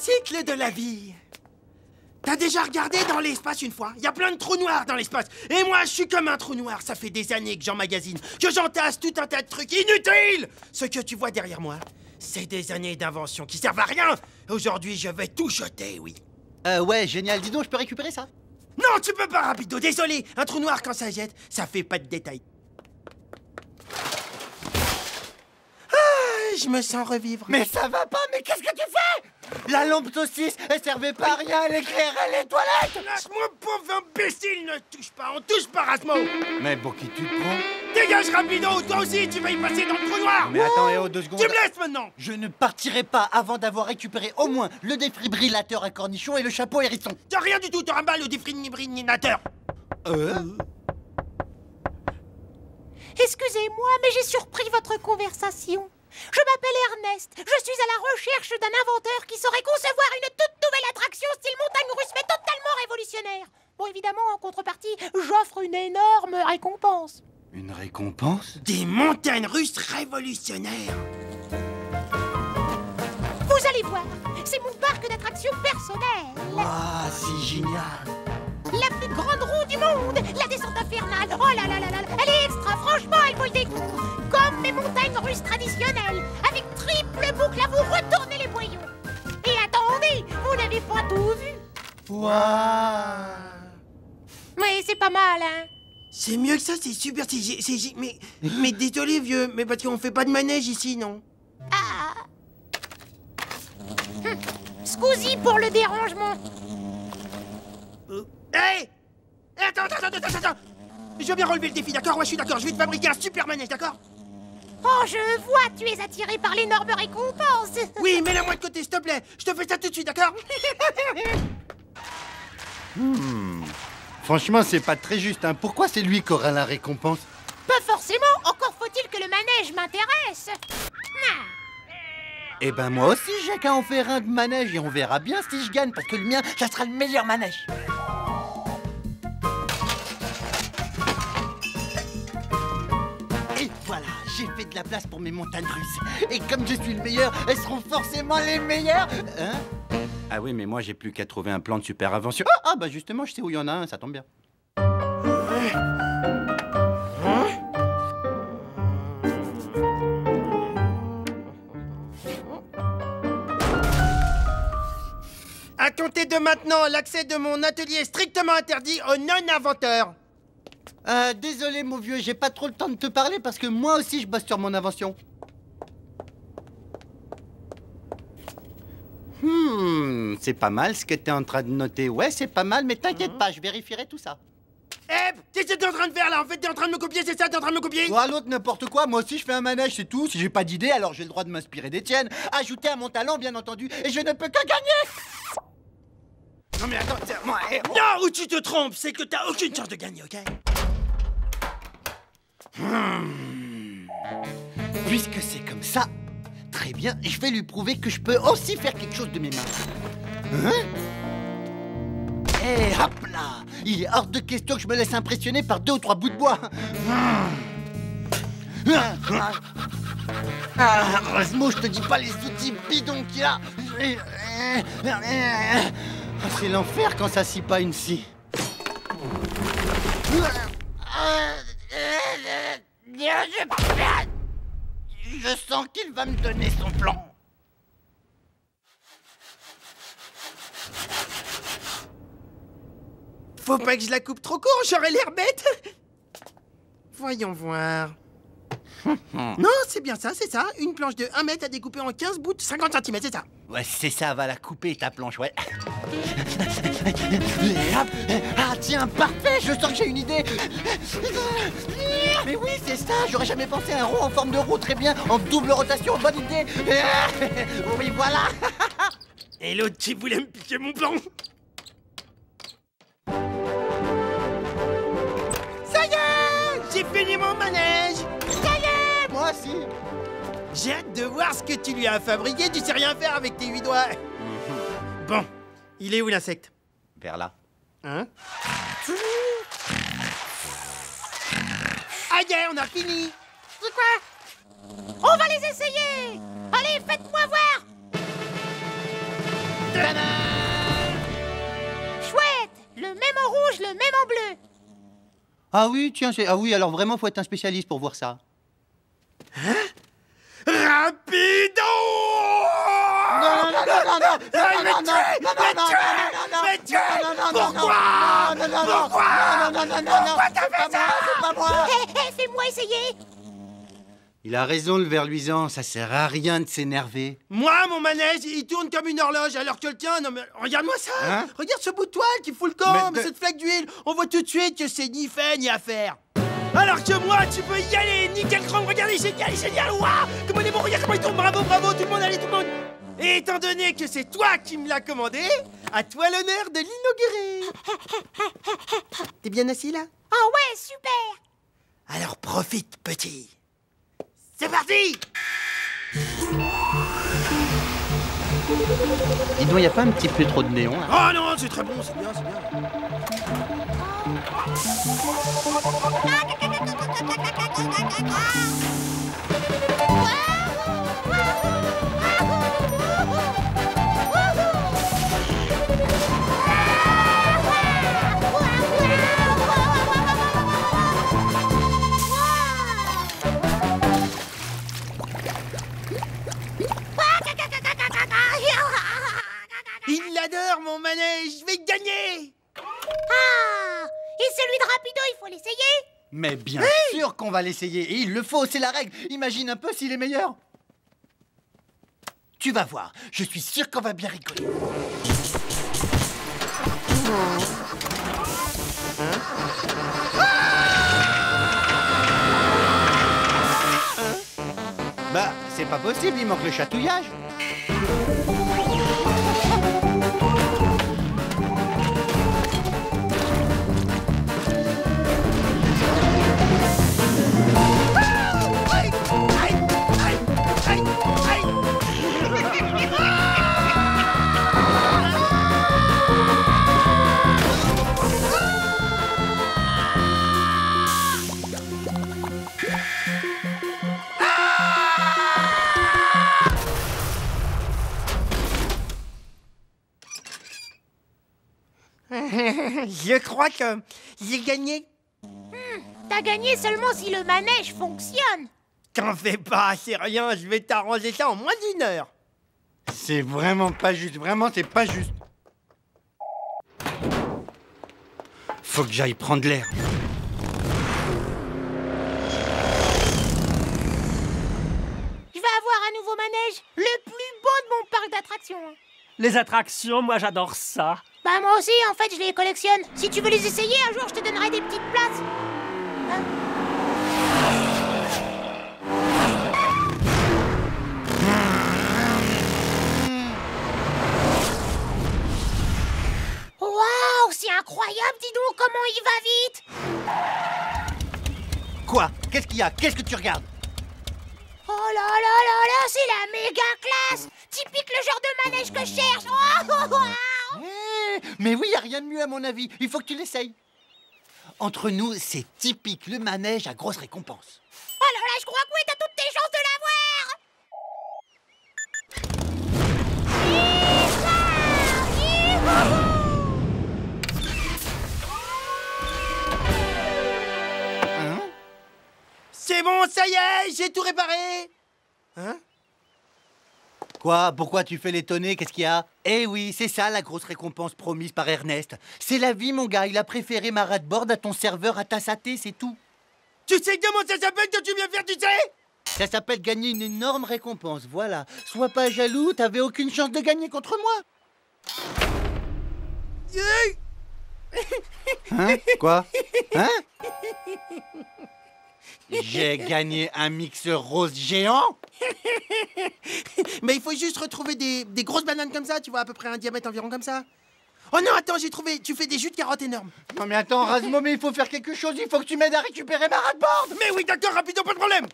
cycle de la vie. T'as déjà regardé dans l'espace une fois? Il y a plein de trous noirs dans l'espace. Et moi, je suis comme un trou noir. Ça fait des années que j'emmagasine, que j'entasse tout un tas de trucs inutiles. Ce que tu vois derrière moi, c'est des années d'invention qui servent à rien. Aujourd'hui, je vais tout jeter, oui. Ouais, génial. Dis donc, je peux récupérer ça? Non, tu peux pas, Rapido, désolé. Un trou noir, quand ça jette, ça fait pas de détails. Ah, je me sens revivre. Mais ça va pas, mais qu'est-ce que tu fais? La lampe saucisse, elle servait pas à rien, elle éclairait les toilettes. Lâche-moi, pauvre imbécile, ne touche pas, on touche pas, Rasmo. Mais pour qui tu te prends? Dégage, Rapido, toi aussi, tu vas y passer dans le trou noir. Mais attends, et 2 secondes. Tu me laisses maintenant. Je ne partirai pas avant d'avoir récupéré au moins le défibrillateur à cornichon et le chapeau hérisson. T'as rien du tout, t'auras mal au défibrillateur. Excusez-moi, mais j'ai surpris votre conversation. Je m'appelle Ernest. Je suis à la recherche d'un inventeur qui saurait concevoir une toute nouvelle attraction style montagne russe, mais totalement révolutionnaire. Bon, évidemment, en contrepartie, j'offre une énorme récompense. Une récompense? Des montagnes russes révolutionnaires. Vous allez voir, c'est mon parc d'attractions personnel. Ah, c'est génial. La plus grande roue du monde, la descente infernale. Oh là là là là, elle est extra, franchement, elle vaut le détour. Comme mes montagnes russes traditionnelles, avec triple boucle à vous retourner les boyaux. Et attendez, vous n'avez pas tout vu. Waouh. Mais c'est pas mal, hein. C'est mieux que ça, c'est super, mais désolé, vieux, mais parce qu'on fait pas de manège ici, non? Ah. Scusi pour le dérangement. Hey! Attends! Je veux bien relever le défi, d'accord? Ouais, je suis d'accord, je vais te fabriquer un super manège, d'accord? Oh, je vois, tu es attiré par l'énorme récompense. Oui, mets-la-moi de côté, s'il te plaît. Je te fais ça tout de suite, d'accord? Franchement, c'est pas très juste, hein. Pourquoi c'est lui qui aura la récompense? Pas forcément, encore faut-il que le manège m'intéresse. Ah. Eh ben moi aussi, j'ai qu'à en faire un de manège et on verra bien si je gagne, parce que le mien, ça sera le meilleur manège. Et voilà, j'ai fait de la place pour mes montagnes russes. Et comme je suis le meilleur, elles seront forcément les meilleures. Hein? Ah oui, mais moi, j'ai plus qu'à trouver un plan de super invention. Ah bah justement, je sais où il y en a un, ça tombe bien. À compter de maintenant, l'accès de mon atelier est strictement interdit aux non-inventeurs. Désolé, mon vieux, j'ai pas trop le temps de te parler parce que moi aussi, je bosse sur mon invention. C'est pas mal ce que t'es en train de noter. Ouais, c'est pas mal, mais t'inquiète pas, je vérifierai tout ça. Eh, qu'est-ce que t'es en train de faire là? En fait, t'es en train de me copier, c'est ça? T'es en train de me copier? Ou à l'autre, n'importe quoi, moi aussi je fais un manège, c'est tout. Si j'ai pas d'idée, alors j'ai le droit de m'inspirer des tiennes. Ajouter à mon talent, bien entendu, et je ne peux que gagner. Non mais attends, moi... Non, où tu te trompes, c'est que t'as aucune chance de gagner, ok? Puisque c'est comme ça, très bien, je vais lui prouver que je peux aussi faire quelque chose de mes mains. Et hop là! Il est hors de question que je me laisse impressionner par 2 ou 3 bouts de bois. Heureusement, je te dis pas les outils bidons qu'il a. C'est l'enfer quand ça scie pas une scie. Je sens qu'il va me donner son plan. Faut pas que je la coupe trop court, j'aurais l'air bête. Voyons voir. Non, c'est bien ça, c'est ça. Une planche de 1 mètre à découper en 15 bouts de 50 cm, c'est ça. Ouais, c'est ça, va la couper ta planche, ouais. Ah tiens, parfait, je sens que j'ai une idée. Mais oui, c'est ça, j'aurais jamais pensé à un rond en forme de roue, très bien, en double rotation, bonne idée. Oui, voilà. Et l'autre qui voulait me piquer mon plan. Ça y est, j'ai fini mon manège. Ça y est. Moi aussi. J'ai hâte de voir ce que tu lui as fabriqué, tu sais rien faire avec tes 8 doigts. Bon, il est où l'insecte? Vers là. Hein? Ah yeah, on a fini. C'est quoi? On va les essayer. Allez, faites-moi voir. Chouette! Le même en rouge, le même en bleu. Ah oui, tiens, ah oui, alors vraiment, faut être un spécialiste pour voir ça. Rapido! Non, non, non, non, non, Pourquoi? Pourquoi t'as fait ça? c'est pas moi. Hé, fais-moi essayer. Il a raison, le ver luisant, ça sert à rien de s'énerver. Moi, mon manège, il tourne comme une horloge, alors que le tien, non mais regarde-moi ça. Hein? Regarde ce bout de toile qui fout le camp, Mais cette flaque d'huile. On voit tout de suite que c'est ni fait ni à faire. Alors que moi, tu peux y aller, nickel chrome, regardez, génial, génial, waouh! Comment il est bon, regarde comment il tourne, bravo, bravo, tout le monde, allez, tout le monde! Et étant donné que c'est toi qui me l'as commandé, à toi l'honneur de l'inaugurer. T'es bien assis là? Oh ouais, super. Alors profite, petit. C'est parti! Dis donc, y a pas un petit peu trop de néon, là? Oh non, c'est très bon, c'est bien, c'est bien. Il l'adore, mon manège, je vais gagner! Ah! Et celui de Rapido, il faut l'essayer? Mais bien sûr qu'on va l'essayer, et il le faut, c'est la règle. Imagine un peu s'il est meilleur. Tu vas voir, je suis sûr qu'on va bien rigoler. Bah, c'est pas possible, il manque le chatouillage. Je crois que j'ai gagné. T'as gagné seulement si le manège fonctionne. T'en fais pas, c'est rien, je vais t'arranger ça en moins d'une heure. C'est vraiment pas juste, vraiment c'est pas juste. Faut que j'aille prendre l'air. Je vais avoir un nouveau manège, le plus beau de mon parc d'attractions. Les attractions, moi j'adore ça. Bah moi aussi, en fait, je les collectionne. Si tu veux les essayer, un jour, je te donnerai des petites places. Hein? Waouh, c'est incroyable, dis donc, comment il va vite. Quoi? Qu'est-ce qu'il y a? Qu'est-ce que tu regardes? Oh là là là là, c'est la méga classe. Typique le genre de manège que je cherche. Oh, oh, oh. Mais oui, y a rien de mieux à mon avis. Il faut que tu l'essayes. Entre nous, c'est typique le manège à grosse récompense. Oh là là, je crois que oui, t'as toutes tes chances de l'avoir. Hein? C'est bon, ça y est, j'ai tout réparé. Hein? Quoi? Pourquoi tu fais l'étonner? Qu'est-ce qu'il y a? Eh oui, c'est ça la grosse récompense promise par Ernest. C'est la vie, mon gars. Il a préféré ma ratboard à ton serveur à ta saté, c'est tout. Tu sais comment ça s'appelle que tu viens faire, tu sais? Ça s'appelle gagner une énorme récompense, voilà. Sois pas jaloux, t'avais aucune chance de gagner contre moi. Hein? Quoi? Hein? J'ai gagné un mixeur rose géant? Mais il faut juste retrouver des grosses bananes comme ça, tu vois, à peu près un diamètre environ comme ça. Oh non, attends, j'ai trouvé, tu fais des jus de carottes énormes. Non mais attends, Razmo, mais il faut faire quelque chose, il faut que tu m'aides à récupérer ma ratboard. Mais oui, d'accord, rapidement, pas de problème.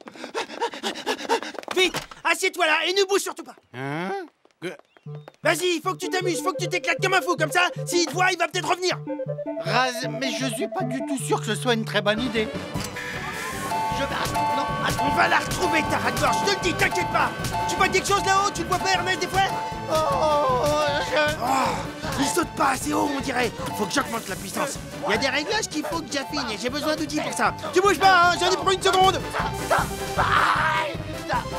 Vite, assieds-toi là et ne bouge surtout pas. Hein? Vas-y, il faut que tu t'amuses, faut que tu t'éclates comme un fou, comme ça, s'il te voit, il va peut-être revenir. Raz, mais je suis pas du tout sûr que ce soit une très bonne idée. Je On va la retrouver, ta rate-gorge, je te le dis, t'inquiète pas. Tu vois quelque chose là-haut? Tu le vois pas, Ernest, des fois? Il saute pas assez haut, on dirait. Faut que j'augmente la puissance. Il y a des réglages qu'il faut que j'affine et j'ai besoin d'outils pour ça. Tu bouges pas, hein, j'en ai pour une seconde.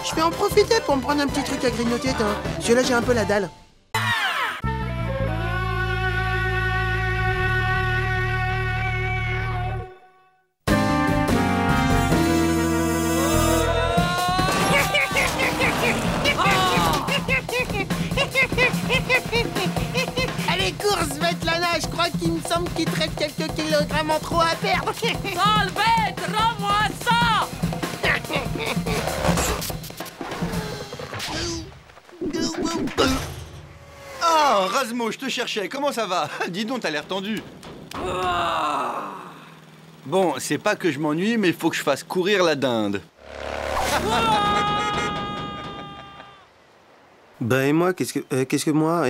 Je vais en profiter pour me prendre un petit truc à grignoter, hein. Celui-là, j'ai un peu la dalle. Allez, course, Svetlana, je crois qu'il me semble qu'il te reste quelques kilogrammes en trop à perdre. Salvette, rends-moi ça! Ah, Razmo, je te cherchais, comment ça va? Dis donc, t'as l'air tendu. Bon, c'est pas que je m'ennuie, mais il faut que je fasse courir la dinde. Bah et moi, qu'est-ce que moi,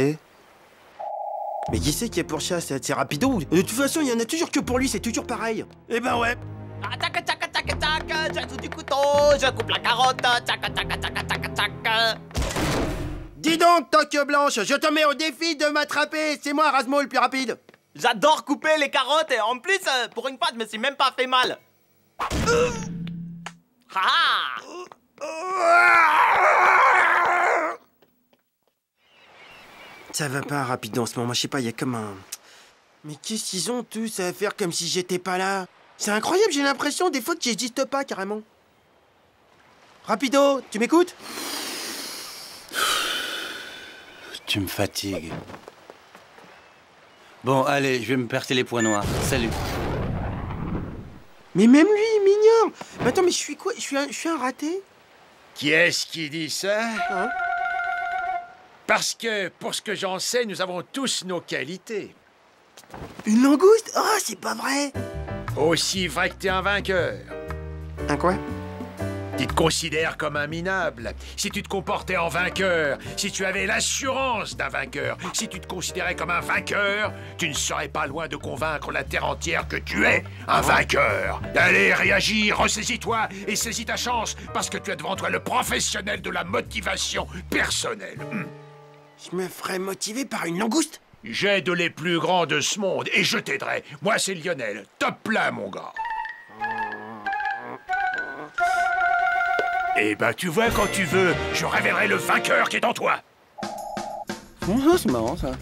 Mais qui c'est qui est pour ça? C'est Rapido. De toute façon, il y en a toujours que pour lui, c'est toujours pareil. Eh ben ouais. Tac, tac, tac, tac, j'ajoute du couteau, je coupe la carotte, tac, tac, tac, tac, tac. Dis donc, Toque Blanche, je te mets au défi de m'attraper. C'est moi, Razmo, le plus rapide. J'adore couper les carottes et en plus, pour une fois, je me suis même pas fait mal. Ça va pas rapide en ce moment, je sais pas, il y a comme un... Mais qu'est-ce qu'ils ont tous à faire comme si j'étais pas là? C'est incroyable, j'ai l'impression des fois que j'existe pas carrément. Rapido, tu m'écoutes? Tu me fatigues. Bon, allez, je vais me percer les points noirs. Salut. Mais même lui, il m'ignore. Mais attends, mais je suis quoi? Je suis un raté? Qui est-ce qui dit ça? Hein? Parce que, pour ce que j'en sais, nous avons tous nos qualités. Une langouste? Oh, c'est pas vrai. Aussi vrai que t'es un vainqueur. Un quoi? Tu te considères comme un minable. Si tu te comportais en vainqueur, si tu avais l'assurance d'un vainqueur, si tu te considérais comme un vainqueur, tu ne serais pas loin de convaincre la terre entière que tu es un vainqueur. Allez, réagis, ressaisis-toi et saisis ta chance, parce que tu as devant toi le professionnel de la motivation personnelle. Je me ferais motiver par une langouste? J'aide les plus grands de ce monde et je t'aiderai. Moi, c'est Lionel. Top là, mon gars. Eh ben, tu vois, quand tu veux, je révélerai le vainqueur qui est en toi. C'est marrant, ça.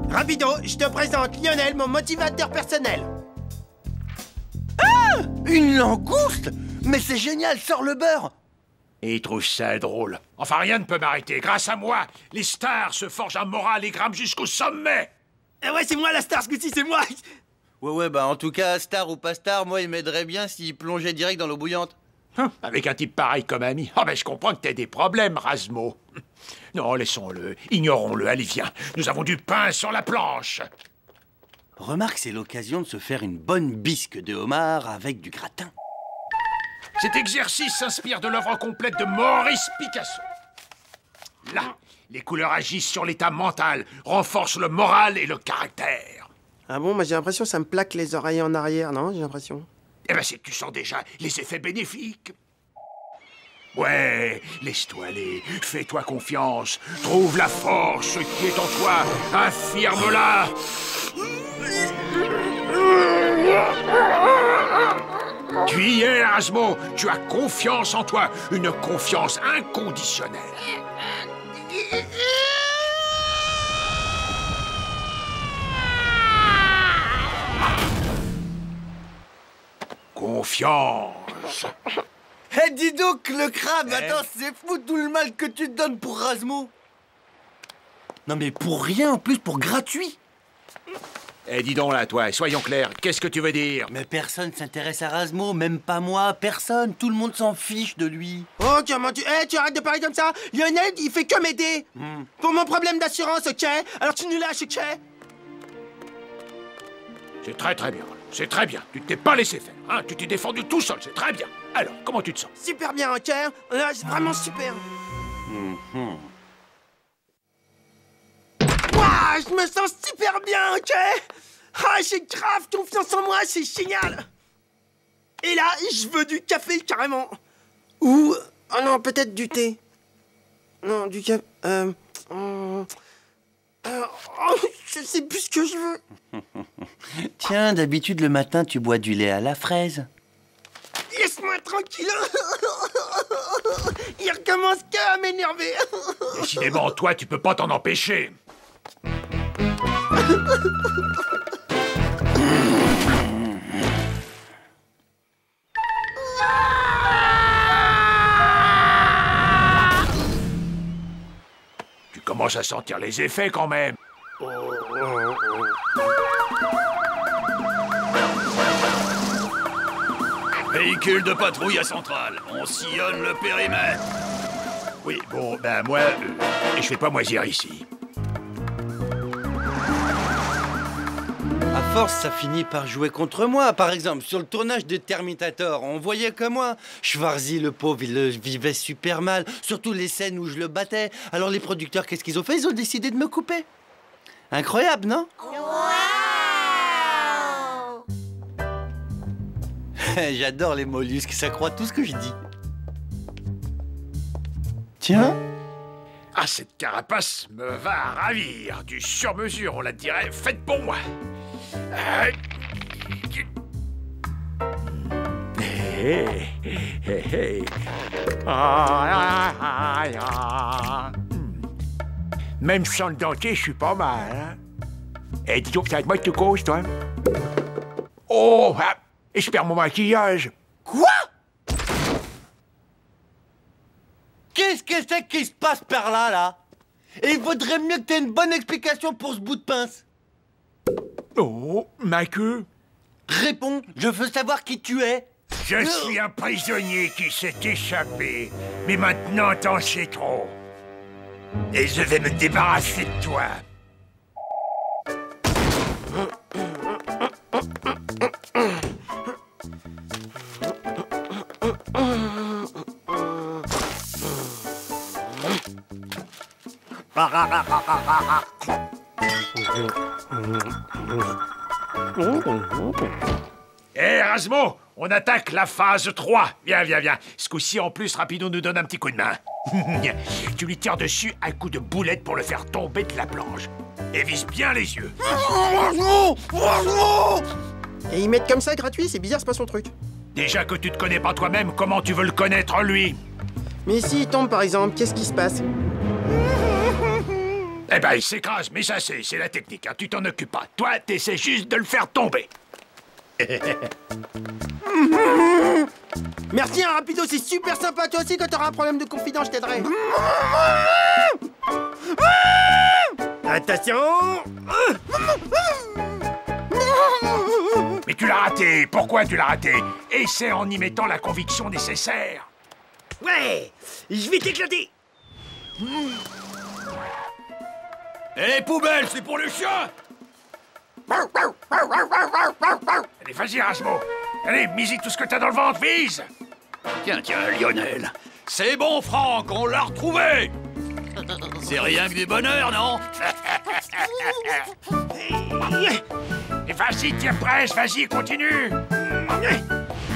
Rapido, je te présente Lionel, mon motivateur personnel. Ah! Une langouste? Mais c'est génial, sors le beurre! Et il trouve ça drôle. Enfin, rien ne peut m'arrêter. Grâce à moi, les stars se forgent un moral et grimpent jusqu'au sommet. Eh ouais, c'est moi la star, ce coup-ci, c'est moi. Ouais, bah en tout cas, star ou pas star, moi il m'aiderait bien s'il plongeait direct dans l'eau bouillante. Avec un type pareil comme ami. Oh, ben je comprends que t'aies des problèmes, Razmo. Non, laissons-le, ignorons-le, allez viens. Nous avons du pain sur la planche. Remarque, c'est l'occasion de se faire une bonne bisque de homard avec du gratin. Cet exercice s'inspire de l'œuvre complète de Maurice Picasso. Là, les couleurs agissent sur l'état mental, renforcent le moral et le caractère. Ah bon, moi j'ai l'impression que ça me plaque les oreilles en arrière, non? J'ai l'impression. Eh ben, c'est que tu sens déjà les effets bénéfiques. Ouais, laisse-toi aller, fais-toi confiance, trouve la force qui est en toi, affirme-la. Tu y es, Razmo, tu as confiance en toi, une confiance inconditionnelle. Confiance. Eh, dis donc, le crabe, attends, c'est fou tout le mal que tu te donnes pour Razmo. Non mais pour rien, en plus, pour gratuit. Eh, dis donc là, toi, soyons clairs, qu'est-ce que tu veux dire? Mais personne s'intéresse à Razmo, même pas moi, personne, tout le monde s'en fiche de lui. Oh, comment tu... Eh, tu arrêtes de parler comme ça. Lionel, il fait que m'aider. Pour mon problème d'assurance, ok? Alors tu nous lâches, ok? C'est très bien, c'est très bien. Tu t'es pas laissé faire, hein? Tu t'es défendu tout seul, c'est très bien. Alors, comment tu te sens? Super bien, ok? Là, c'est vraiment super. Ouah, je me sens super bien, ok? Ah, j'ai grave confiance en moi, c'est génial. Et là, je veux du café, carrément. Ou... Oh non, peut-être du thé. Non, du café... je sais plus ce que je veux. Tiens, d'habitude, le matin, tu bois du lait à la fraise. Laisse-moi tranquille. Il recommence qu'à m'énerver. Décidément, toi, tu peux pas t'en empêcher. Tu commences à sentir les effets quand même. Véhicule de patrouille à Centrale. On sillonne le périmètre. Oui, bon, ben moi, je fais pas moisir ici. À force, ça finit par jouer contre moi. Par exemple, sur le tournage de Terminator, on voyait que moi. Schwarzy, le pauvre, il le vivait super mal. Surtout les scènes où je le battais. Alors les producteurs, qu'est-ce qu'ils ont fait? Ils ont décidé de me couper. Incroyable, non? J'adore les mollusques, ça croit tout ce que je dis. Tiens. Ah, cette carapace me va à ravir. Du sur-mesure, on la dirait, faite pour moi. Même sans le dentier, je suis pas mal, hein? Eh, dis donc, ça va être moi que tu causes, toi? Oh, ah, et je perds mon maquillage. Quoi? Qu'est-ce que c'est qui se passe par là, là? Et il vaudrait mieux que t'aies une bonne explication pour ce bout de pince. Oh, ma queue. Réponds, je veux savoir qui tu es. Je suis un prisonnier qui s'est échappé. Mais maintenant, t'en sais trop. Et je vais me débarrasser de toi. Hé, Erasmo, on attaque la phase 3. Viens, viens, viens. Ce coup-ci, en plus, Rapido nous donne un petit coup de main. Tu lui tires dessus un coup de boulette pour le faire tomber de la planche. Et vise bien les yeux. Et ils mettent comme ça gratuit, c'est bizarre, c'est pas son truc. Déjà que tu te connais pas toi-même, comment tu veux le connaître, lui? Mais s'il tombe par exemple, qu'est-ce qui se passe? Eh ben, il s'écrase, mais ça, c'est la technique, hein. Tu t'en occupes pas. Toi, t'essaies juste de le faire tomber. Merci, hein, Rapido, c'est super sympa. Toi aussi, quand t'auras un problème de confidence, je t'aiderai. Attention. Mais tu l'as raté. Pourquoi tu l'as raté? Et c'est en y mettant la conviction nécessaire. Ouais, je vais t'éclater. Et les poubelles, c'est pour les chiens. Allez, vas-y, Erasmo. Allez, mise tout ce que t'as dans le ventre, vise. Tiens, Lionel. C'est bon, Franck, on l'a retrouvé. C'est rien que du bonheur, non? Et vas-y, tire presse, vas-y, continue.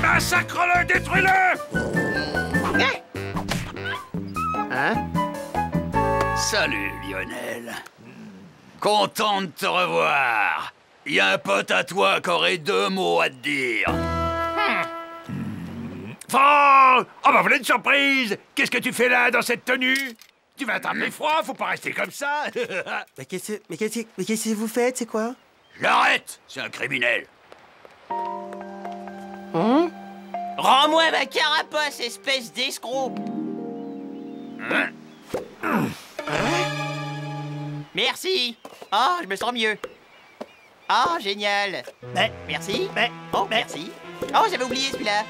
Massacre-le, détruis-le. Hein? Salut, Lionel. Content de te revoir. Il y a un pote à toi qui aurait 2 mots à te dire. Franck! Oh bah voilà une surprise! Qu'est-ce que tu fais là, dans cette tenue? Tu vas attraper froid, faut pas rester comme ça. Mais qu'est-ce que vous faites, c'est quoi? L'arrête, c'est un criminel. Hein? Rends-moi ma carapace, espèce d'escroc. Merci. Ah, je me sens mieux. Ah, génial. Merci. Oh, merci. Oh, j'avais oublié celui-là.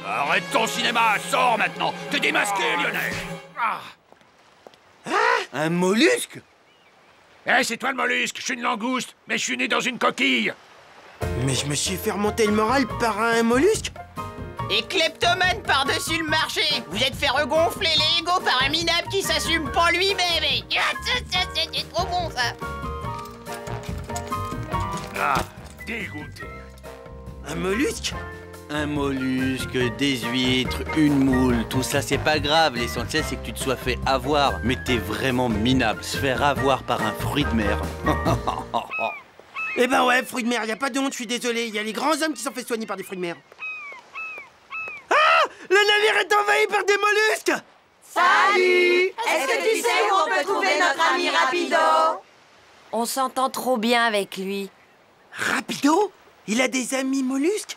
Arrête ton cinéma, sors maintenant. T'es démasqué, Lionel. Un mollusque? Eh, c'est toi le mollusque, je suis une langouste, mais je suis né dans une coquille. Mais je me suis fait remonter le moral par un mollusque? Et kleptomane par-dessus le marché. Vous êtes fait regonfler les égos par un minable qui s'assume pas lui-même. C'est trop bon, ça. Ah, dégoûté. Un mollusque? Un mollusque, des huîtres, une moule, tout ça c'est pas grave. L'essentiel c'est que tu te sois fait avoir. Mais t'es vraiment minable. Se faire avoir par un fruit de mer. Eh ben ouais, fruits de mer, y a pas de honte, je suis désolé. Y a les grands hommes qui sont fait soigner par des fruits de mer. Ah! Le navire est envahi par des mollusques! Salut! Est-ce que tu sais où on peut trouver notre ami Rapido? On s'entend trop bien avec lui. Rapido? Il a des amis mollusques?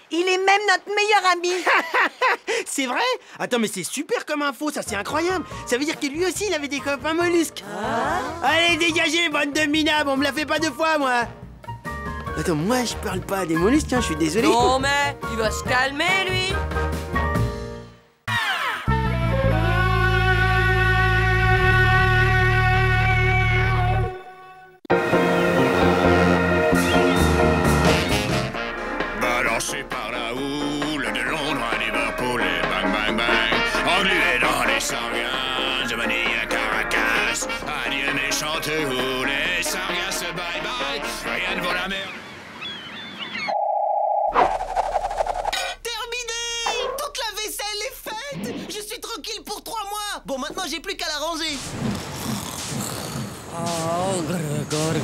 Il est même notre meilleur ami. C'est vrai? Attends, mais c'est super comme info, ça c'est incroyable. Ça veut dire que lui aussi il avait des copains mollusques. Allez, dégagez, bande de minables, on me la fait pas deux fois, moi. Attends, moi je parle pas des mollusques, hein, je suis désolé. Non mais, il va se calmer lui. Balancé par la houle de Londres à Liverpool et bang bang bang. Englué dans les sargasses de Manille à Caracas. Adieu mes chanteaux, les sargasses bye bye. Rien ne vaut la merde. Terminé! Toute la vaisselle est faite! Je suis tranquille pour 3 mois! Bon, maintenant j'ai plus qu'à la ranger. Oh,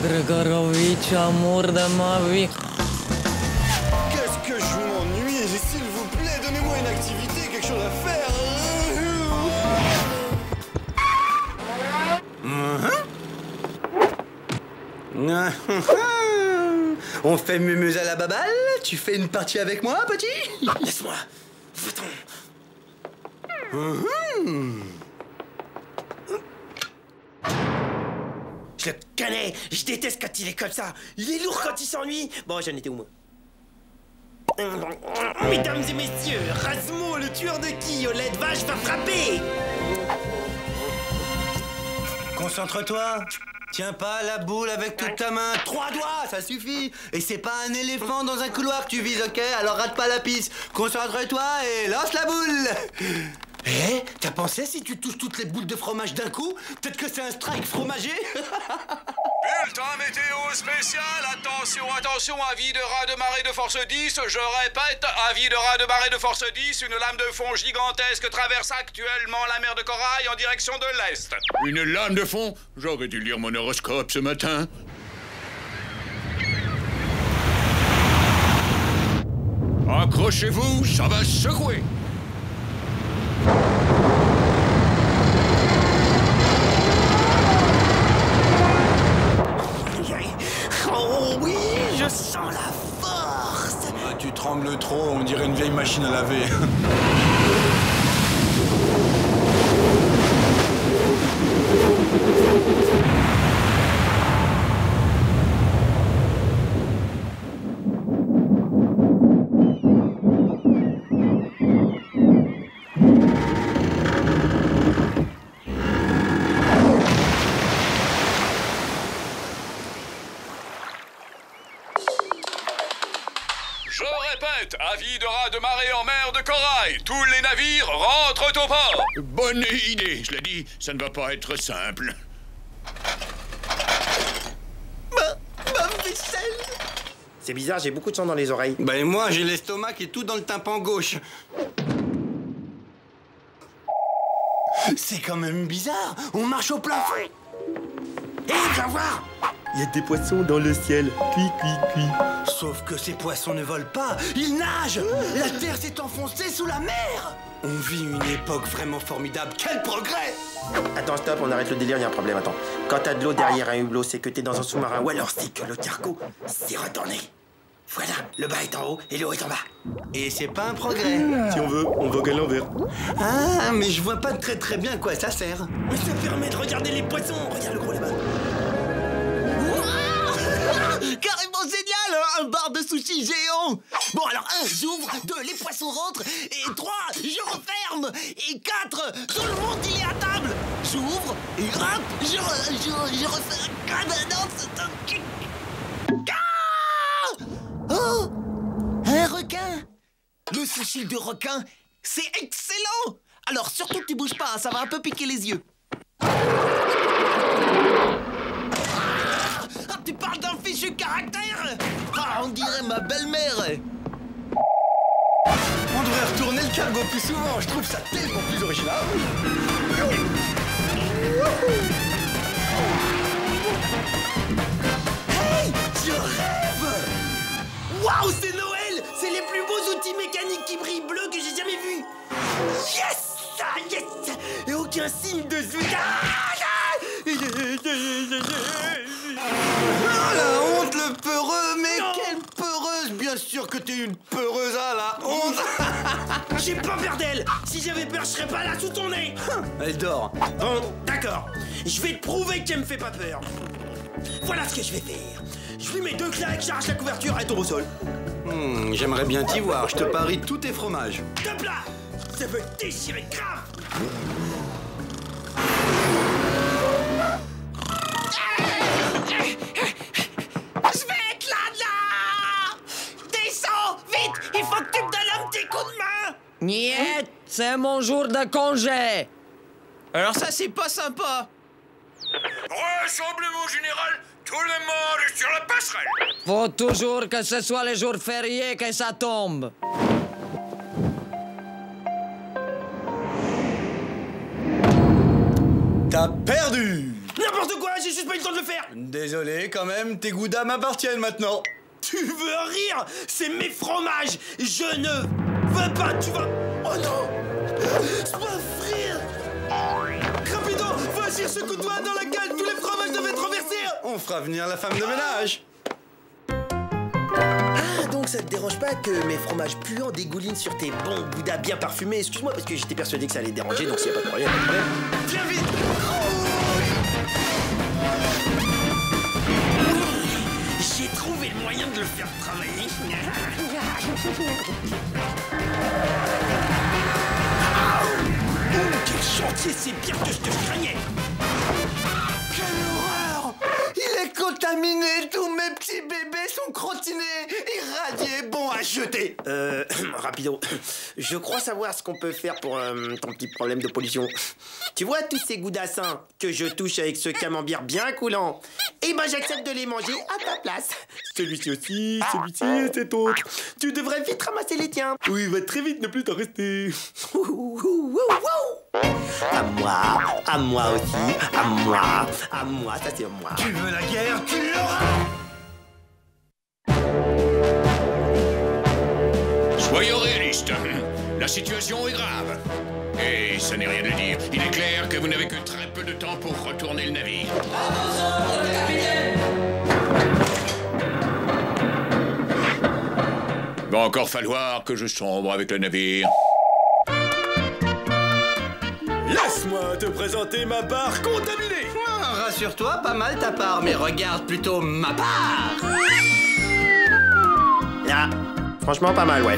Grégorovic, amour de ma vie. Qu'est-ce que je m'ennuie! S'il vous plaît, donnez-moi une activité, quelque chose à faire! On fait mumuse à la baballe? Tu fais une partie avec moi, petit? Laisse-moi. Va-t'en. Je le connais, je déteste quand il est comme ça. Il est lourd quand il s'ennuie. Bon, j'en étais où, moi? Mesdames et messieurs, Razmo, le tueur de qui, au lait de vache, va frapper. Concentre-toi. Tiens pas la boule avec toute ta main. 3 doigts, ça suffit. Et c'est pas un éléphant dans un couloir que tu vises, ok? Alors rate pas la piste. Concentre-toi et lance la boule. Eh, t'as pensé si tu touches toutes les boules de fromage d'un coup? Peut-être que c'est un strike fromager. Bulletin météo spécial, attention, attention, avis de raz de marée de force 10, je répète, avis de raz de marée de force 10, une lame de fond gigantesque traverse actuellement la mer de Corail en direction de l'Est. Une lame de fond? J'aurais dû lire mon horoscope ce matin. Accrochez-vous, ça va secouer. Oh oui, je sens la force. Ah, tu trembles trop, on dirait une vieille machine à laver. Je répète, avis de raz de marée en mer de Corail. Tous les navires rentrent au port. Bonne idée, je l'ai dit, ça ne va pas être simple. Ma vaisselle! C'est bizarre, j'ai beaucoup de sang dans les oreilles. Ben moi, j'ai l'estomac et tout dans le tympan gauche. C'est quand même bizarre. On marche au plafond. Hé, viens voir. Il y a des poissons dans le ciel. Cui, cui, cui. Sauf que ces poissons ne volent pas, ils nagent. La terre s'est enfoncée sous la mer. On vit une époque vraiment formidable. Quel progrès! Attends, stop, on arrête le délire, il y a un problème, attends. Quand t'as de l'eau derrière un hublot, c'est que t'es dans un sous-marin, ou alors c'est que le cargo s'est retourné. Voilà, le bas est en haut et le haut est en bas. Et c'est pas un progrès. Si on veut, on vogue à l'envers. Ah, mais je vois pas très bien à quoi ça sert. Mais ça permet de regarder les poissons. Regarde le gros là-bas. Carrément génial, un bar de sushi géant. Bon alors 1, j'ouvre, 2, les poissons rentrent, et 3, je referme, et 4, tout le monde il est à table. J'ouvre, et hop, je refais. Ah ben non, c'est un... Ah oh, un requin. Le sushi de requin, c'est excellent. Alors surtout que tu bouges pas, ça va un peu piquer les yeux. Ah, tu parles d'un fichu caractère. Ah, on dirait ma belle-mère. cargo plus souvent, je trouve ça tellement plus original. Hey, je rêve! Waouh, c'est Noël! C'est les plus beaux outils mécaniques qui brillent bleus que j'ai jamais vus! Yes! Ah, yes! Et aucun signe de zut! Ah, la honte, le peureux, mais non. Quelle peureuse! Bien sûr que t'es une peureuse, ah, la honte! J'ai pas peur d'elle! Si j'avais peur, je serais pas là sous ton nez! Elle dort. Bon, d'accord. Je vais te prouver qu'elle me fait pas peur. Voilà ce que je vais faire. Je lui mets 2 claques, charge la couverture et tombe au sol. J'aimerais bien t'y voir, je te parie tous tes fromages. Top là! Ça peut déchirer grave! Je vais être là! Descends! Vite! Il faut que tu me donnes un petit coup de main! Niet, c'est mon jour de congé. Alors ça, c'est pas sympa. Rassemblement général, tout le monde est sur la passerelle. Faut toujours que ce soit les jours fériés que ça tombe. T'as perdu! N'importe quoi, j'ai juste pas eu le temps de le faire! Désolé, quand même, tes goudas m'appartiennent maintenant. Tu veux rire? C'est mes fromages! Je ne veux pas, tu vas... Oh non! C'est pas frire! Rapido, va agir ce coup de doigt dans la cale! Tous les fromages doivent être renversés! On fera venir la femme de ménage. Ah, donc ça te dérange pas que mes fromages puants dégoulinent sur tes bons goudas bien parfumés? Excuse-moi, parce que j'étais persuadé que ça allait te déranger, donc s'il y a pas de problème, pas de problème. Viens vite! J'ai trouvé le moyen de le faire travailler. Oh, quel chantier, c'est pire que ce que je craignais. Quelle horreur! Il est contaminé, tous mes petits bébés sont crottinés, irradiés, bons à jeter. Rapido, je crois savoir ce qu'on peut faire pour ton petit problème de pollution. Tu vois tous ces goudassins que je touche avec ce camembert bien coulant? Eh ben j'accepte de les manger à ta place. Celui-ci aussi, celui-ci et cet autre. Tu devrais vite ramasser les tiens. Oui, va très vite, ne plus t'en rester. À moi aussi, à moi, ça c'est moi. Tu veux la guerre, tu l'auras! Soyons réalistes. La situation est grave. Et ça n'est rien à dire. Il est clair que vous n'avez que très peu de temps pour retourner le navire. Va encore falloir que je sombre avec le navire. Laisse-moi te présenter ma part contaminée. Rassure-toi, pas mal ta part, mais regarde plutôt ma part. Là, franchement pas mal, ouais.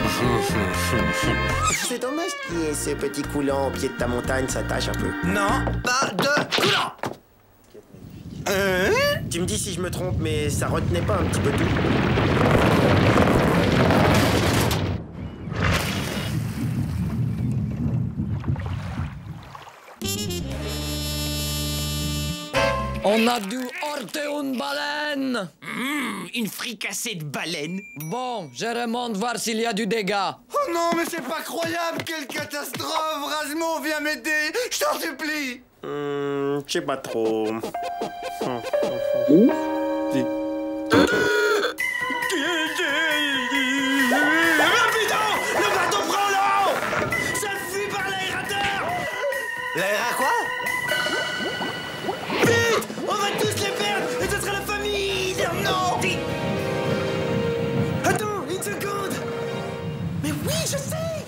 C'est dommage qu'il y ait ce petit coulant au pied de ta montagne, ça tâche un peu. Non, pas de coulant. Tu me dis si je me trompe, mais ça retenait pas un petit peu tout. On a dû heurter une baleine. Une fricassée de baleine. Bon, je remonte voir s'il y a du dégât. Oh non, mais c'est pas croyable, quelle catastrophe! Rasmo, viens m'aider, je t'en supplie! Je sais pas trop. Le bateau prend l'eau! Ça fuit par l'aérateur! L'air à quoi? Vite! On va tous les perdre et ce sera la famille! Non! Vite! Attends, une seconde! Mais oui, je sais!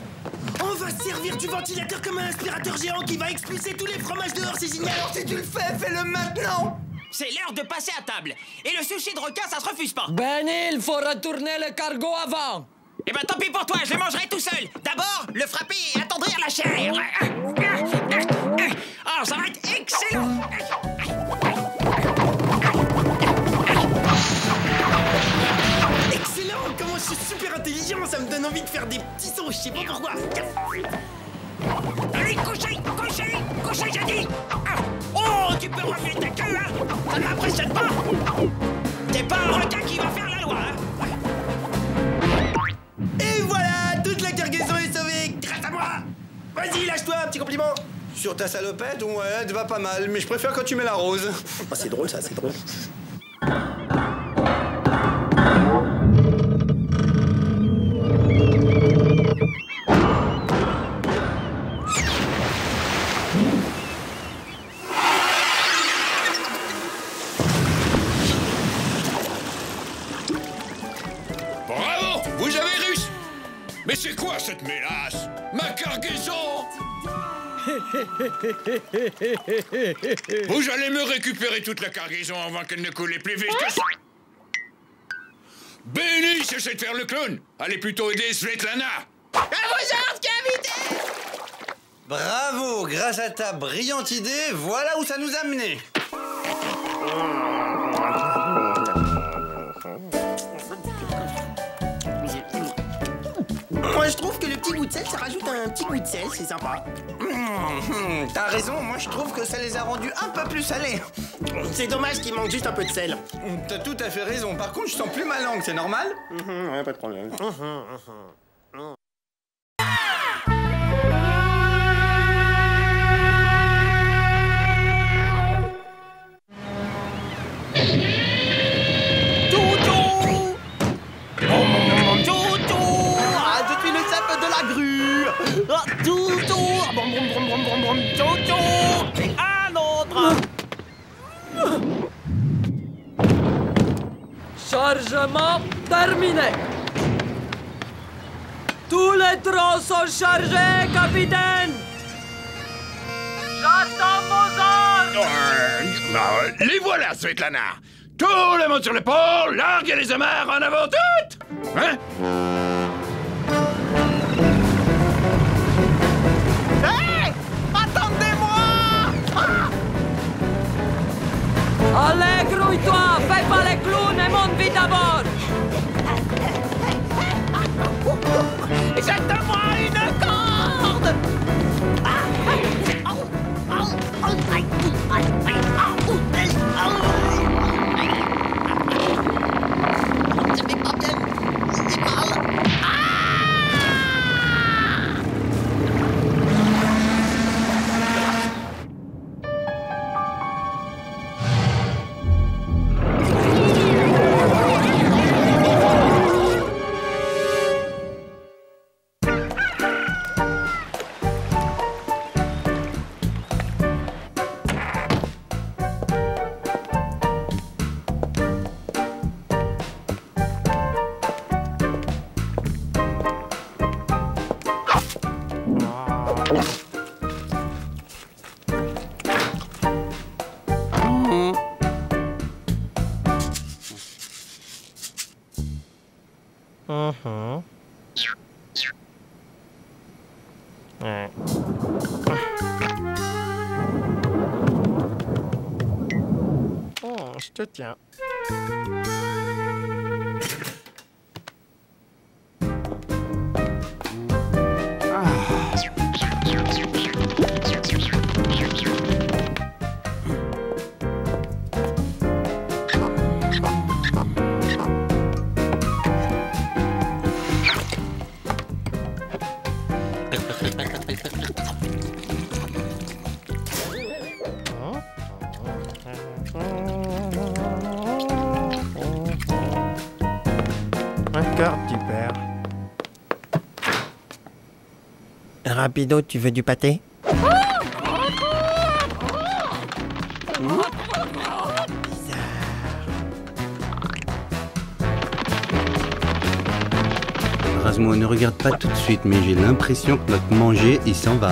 On va servir du ventilateur comme un aspirateur géant qui va expulser tous les fromages dehors, c'est génial! Alors si tu le fais, fais-le maintenant! C'est l'heure de passer à table. Et le sushi de requin, ça se refuse pas. Benny, il faut retourner le cargo avant. Eh ben tant pis pour toi, je les mangerai tout seul. D'abord, le frapper et attendrir la chair. Oh, ça va être excellent. Excellent! Comment je suis super intelligent, ça me donne envie de faire des petits sons, je sais pas pourquoi. Allez, couchez, j'ai dit. Oh, tu peux remuer ta queue, hein? Ça ne m'impressionne pas. T'es pas un requin qui va faire la loi, hein? Et voilà, toute la cargaison est sauvée grâce à moi. compliment. Sur ta salopette, ouais, elle te va pas mal, mais je préfère quand tu mets la rose. Oh, c'est drôle ça, c'est drôle. Bravo! Vous avez réussi! Mais c'est quoi cette mélasse? Ma cargaison! Vous allez me récupérer toute la cargaison avant qu'elle ne coule plus vite que ça. Benny, cessez de faire le clown. Allez plutôt aider Svetlana. À vos ordres, capitaine! Bravo, grâce à ta brillante idée, voilà où ça nous a menés. Moi, je trouve que le petit goût de sel, ça rajoute un petit goût de sel, c'est sympa. T'as raison, moi je trouve que ça les a rendus un peu plus salés. C'est dommage qu'il manque juste un peu de sel. T'as tout à fait raison, par contre je sens plus ma langue, c'est normal? Ouais, pas de problème. Un autre. Chargement terminé. Tous les trous sont chargés, capitaine. J'attends vos ordres. Les voilà, Svetlana. Tout le monde sur le pont, larguez les amarres en avant toutes. Hein? Hé! Attendez-moi! Allez, grouille-toi, fais pas les clowns et monte vite à bord. Jette-moi une corde! Ça fait pas bien, c'est mal. Ouais. Oh, je te tiens. Encore du beurre. Rapido, tu veux du pâté? Rasmo, ne regarde pas tout de suite, mais j'ai l'impression que notre manger, il s'en va.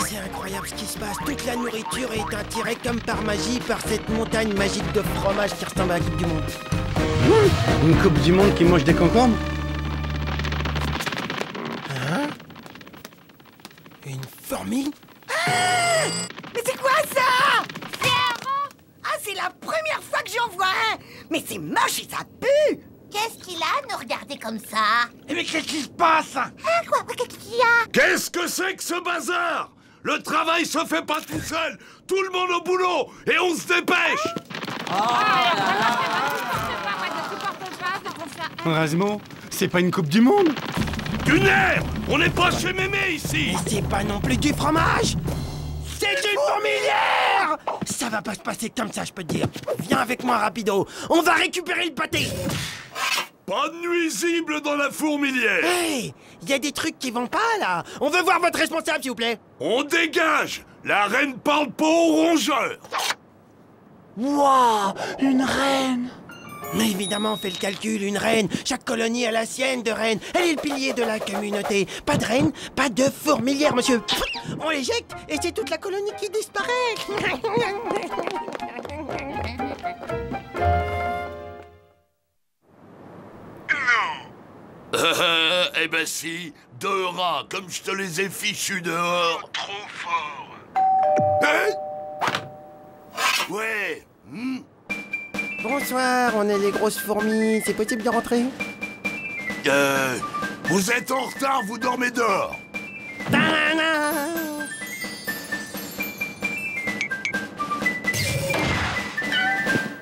C'est incroyable ce qui se passe. Toute la nourriture est attirée comme par magie par cette montagne magique de fromage qui ressemble à la Coupe du Monde. Une coupe du monde qui mange des concombres? Hein? Une fourmi? Ah! Mais c'est quoi ça? Ah, c'est la première fois que j'en vois un. Mais c'est moche et ça pue. Qu'est-ce qu'il a à nous regarder comme ça? Mais qu'est-ce qui se passe? Quoi? Qu'est-ce qu'il y a? Qu'est-ce que c'est que ce bazar? Le travail se fait pas tout seul. Tout le monde au boulot et on se dépêche. Rasmo, c'est pas une coupe du monde. Du nerf. On n'est pas chez Mémé ici. Mais c'est pas non plus du fromage. C'est une fourmilière. Ça va pas se passer comme ça, je peux te dire. Viens avec moi, rapido. On va récupérer le pâté. Pas de nuisible dans la fourmilière. Hey, il y a des trucs qui vont pas, là. On veut voir votre responsable, s'il vous plaît. On dégage. La reine parle pas aux rongeurs. Waouh, une reine. Mais évidemment, on fait le calcul, une reine. Chaque colonie a la sienne de reine. Elle est le pilier de la communauté. Pas de reine, pas de fourmilière, monsieur. On l'éjecte et c'est toute la colonie qui disparaît. Eh ben si, 2 rats, comme je te les ai fichus dehors. Trop fort. Ouais. Bonsoir, on est les grosses fourmis. C'est possible de rentrer? Vous êtes en retard, vous dormez dehors.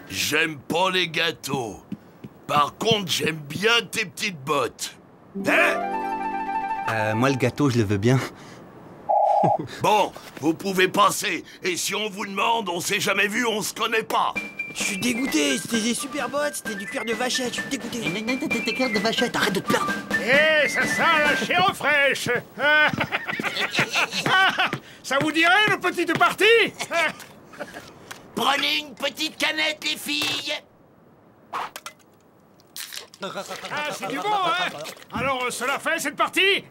J'aime pas les gâteaux. Par contre, j'aime bien tes petites bottes. Hein? Moi, le gâteau, je le veux bien. Bon, vous pouvez passer. Et si on vous demande, on s'est jamais vu, on se connaît pas. Je suis dégoûté, c'était des super bottes, c'était du cuir de vachette, je suis dégoûté. T'es cuir de vachette, arrête de te plaindre. Eh, ça sent la chair fraîche. Ça vous dirait, nos petites parties? Prenez une petite canette, les filles. Ah, c'est du bon, hein? Alors, cela fait cette partie?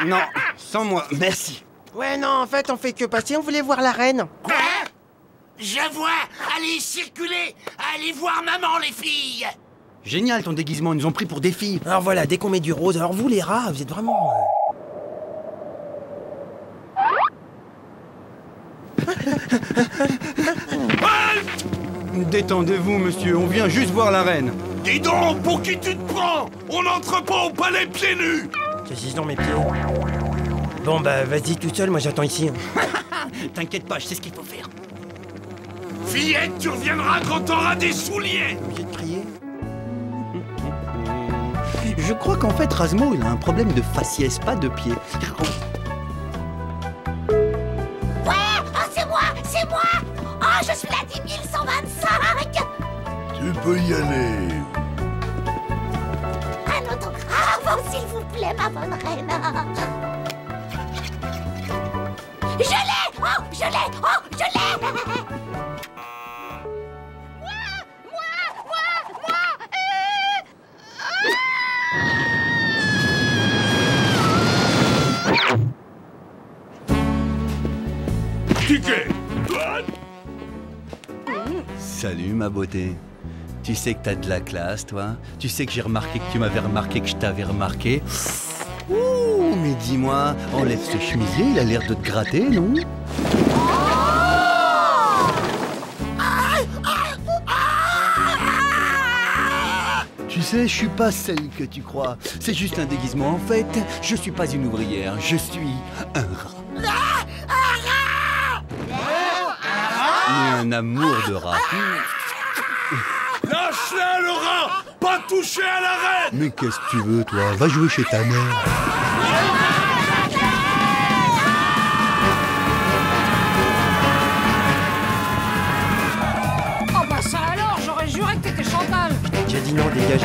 Non, sans moi, merci. Ouais, non, en fait, on fait que passer, on voulait voir la reine. Quoi? Je vois. Allez, circulez. Allez voir maman, les filles. Génial, ton déguisement, ils nous ont pris pour des filles. Alors voilà, dès qu'on met du rose, alors vous, les rats, vous êtes vraiment... Détendez-vous, monsieur, on vient juste voir la reine. Dis donc, pour qui tu te prends? On n'entre pas au palais pieds nus. Qu'est-ce qu'ils ont, mes pieds? Bon, bah, vas-y tout seul, moi j'attends ici. T'inquiète pas, je sais ce qu'il faut faire. Fillette, tu reviendras quand t'auras des souliers. Obligé de prier. Je crois qu'en fait, Rasmo, il a un problème de faciès, pas de pied. Ouais, oh, c'est moi, c'est moi. Oh, je suis la 10 125. Tu peux y aller. Un autographe, s'il vous plaît, ma bonne reine. Je l'ai. Oh, je l'ai. Oh, je l'ai. Ticket. Salut, ma beauté. Tu sais que t'as de la classe, toi. Tu sais que j'ai remarqué que tu m'avais remarqué, que je t'avais remarqué. Ouh, mais dis-moi, enlève ce chemisier, il a l'air de te gratter, non? Tu sais, je suis pas celle que tu crois. C'est juste un déguisement. En fait, je suis pas une ouvrière, je suis un rat. Mais un amour de rat. Lâche-la, le rat. Pas toucher à la reine. Mais qu'est-ce que tu veux, toi? Va jouer chez ta mère. Oh bah ça alors, j'aurais juré que t'étais Chantal. J'ai dit non, dégage.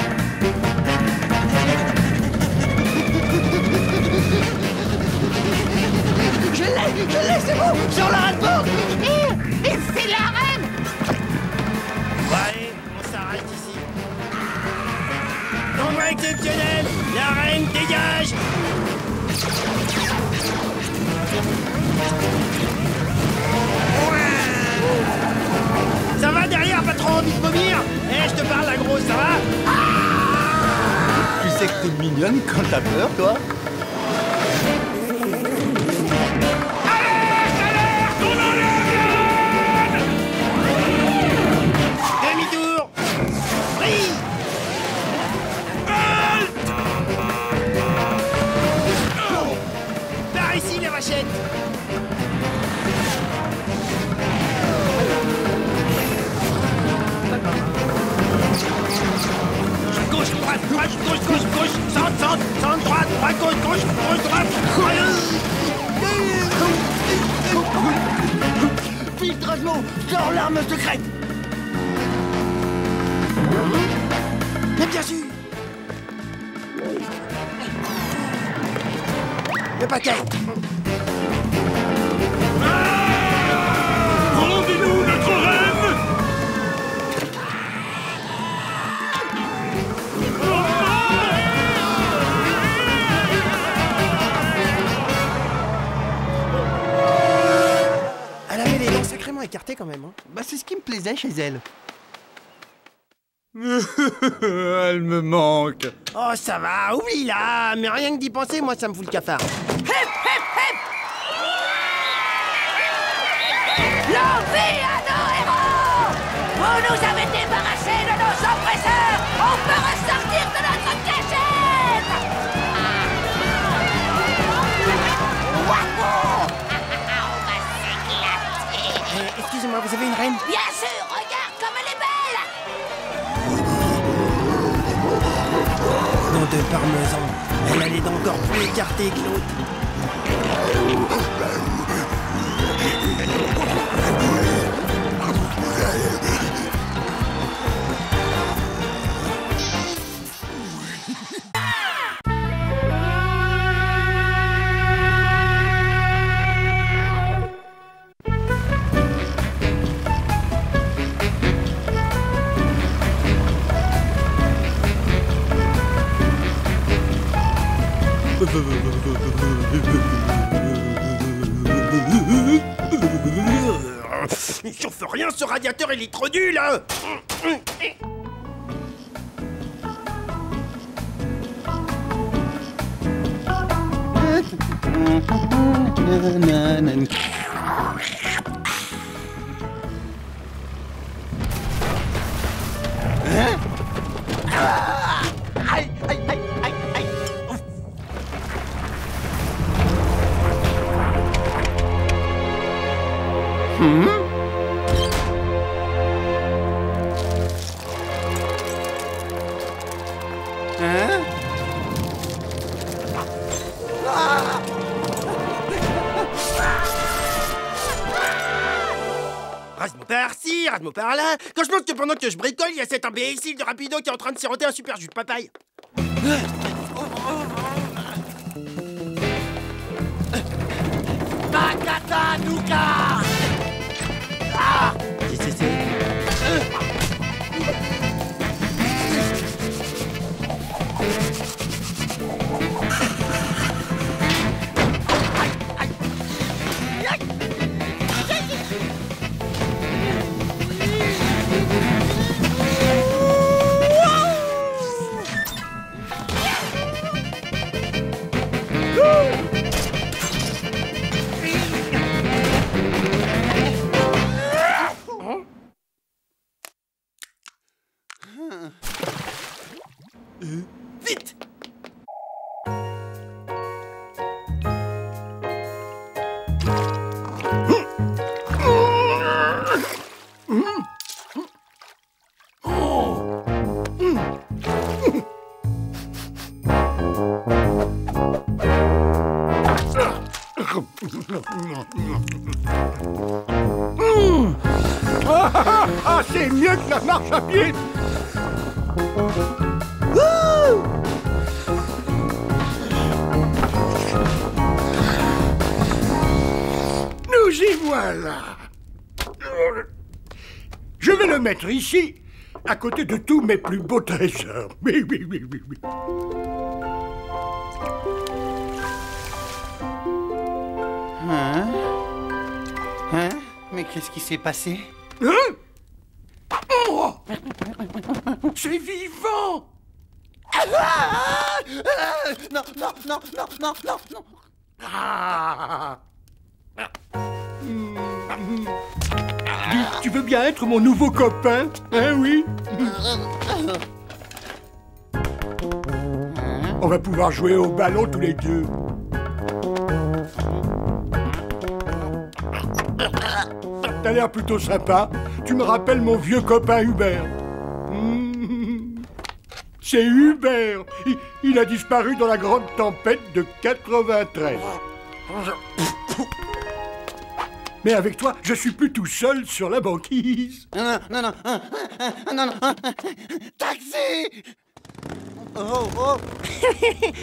Je l'ai, c'est bon. Sur la rate-bord. Et c'est la reine. Bon, allez, on s'arrête ici. Nombre exceptionnel, la reine dégage. Ça va derrière, pas trop envie de vomir? Eh, je te parle, la grosse, ça va? Tu sais que t'es mignonne quand t'as peur, toi? Demi-tour. Oui. Par ici, les vachettes. Cosmo, sors l'arme secrète. Mais bien sûr. Le paquet. Rendez-nous notre reine! Elle avait les dents sacrément écartées quand même. Hein. Bah c'est ce qui me plaisait chez elle. Elle me manque. Oh, ça va, oui, là. Mais rien que d'y penser, moi, ça me fout le cafard. Hip, hip, hip! L'envie à nos héros! Vous nous avez débarrassés de nos oppresseurs! On peut ressortir de notre cachette! Wahou! On va s'éclater! Excusez-moi, vous avez une reine? Bien sûr, regarde comme elle est belle! Nom de parmesan. Elle a les dents encore plus écartées que l'autre. Il chauffe rien, ce radiateur, il est trop nul, hein. Aïe, aïe, aïe, aïe, aïe. Hein? Rase-moi par-ci, rase-moi par-là. Quand je pense que pendant que je bricole, il y a cet imbécile de Rapido qui est en train de siroter un super jus de papaye. Makata Nuka! Ah! Vite! Ah, c'est mieux que la marche à pied! Nous y voilà! Je vais le mettre ici, à côté de tous mes plus beaux trésors. Oui, oui, oui, oui, oui. Hein? Hein? Mais qu'est-ce qui s'est passé? Hein? Oh! C'est vivant! Non, non, non, non, non, non, non. Ah! Tu veux bien être mon nouveau copain? Hein, oui? On va pouvoir jouer au ballon tous les deux. T'as l'air plutôt sympa. Tu me rappelles mon vieux copain Hubert. C'est Hubert. Il a disparu dans la grande tempête de 93. Mais avec toi, je suis plus tout seul sur la banquise. Non. Taxi! Oh.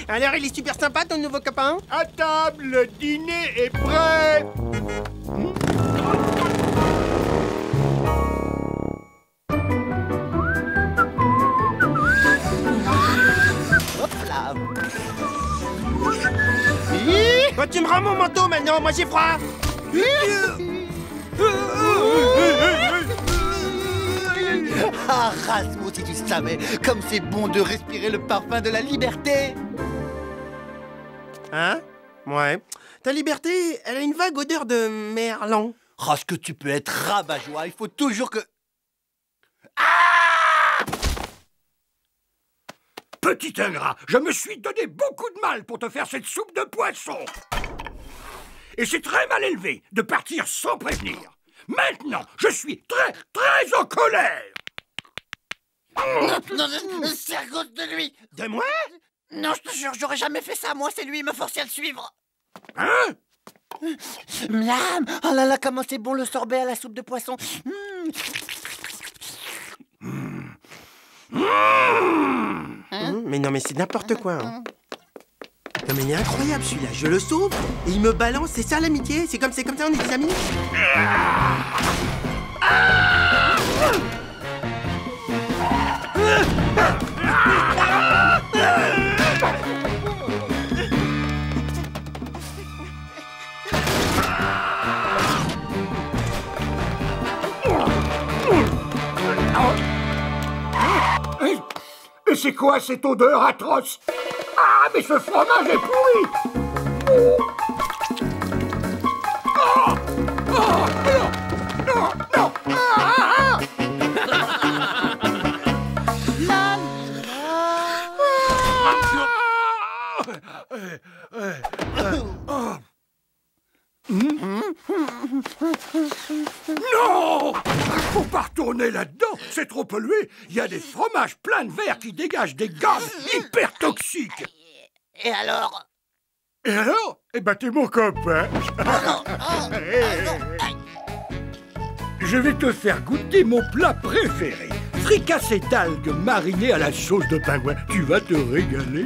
Alors, il est super sympa, ton nouveau copain? À table, le dîner est prêt. Hop là. Bah, tu me rends mon manteau maintenant, moi j'ai froid. Ah, Rasmus, si tu savais, comme c'est bon de respirer le parfum de la liberté. Hein? Ouais. Ta liberté, elle a une vague odeur de merlan. Oh, ce que tu peux être rabat-joie, il faut toujours que... Petit ingrat, je me suis donné beaucoup de mal pour te faire cette soupe de poisson. Et c'est très mal élevé de partir sans prévenir. Maintenant, je suis très en colère. Non, c'est à cause de lui. De moi? Non, je te jure, j'aurais jamais fait ça. Moi, c'est lui, il me forçait à le suivre. Hein? Miam! Oh là là, comment c'est bon le sorbet à la soupe de poisson. Mais non, mais c'est n'importe quoi. Hein. Non, mais il est incroyable celui-là. Je le sauve et il me balance. C'est ça l'amitié? C'est comme ça, on est des amis? Et c'est quoi cette odeur atroce? Ah, mais ce fromage est pourri! Non! Faut pas retourner là-dedans, c'est trop pollué. Il y a des fromages pleins de verre qui dégagent des gaz hyper toxiques. Et alors? Et alors? Eh ben, t'es mon copain. Je vais te faire goûter mon plat préféré. Fricassé d'algues marinées à la sauce de pingouin. Tu vas te régaler.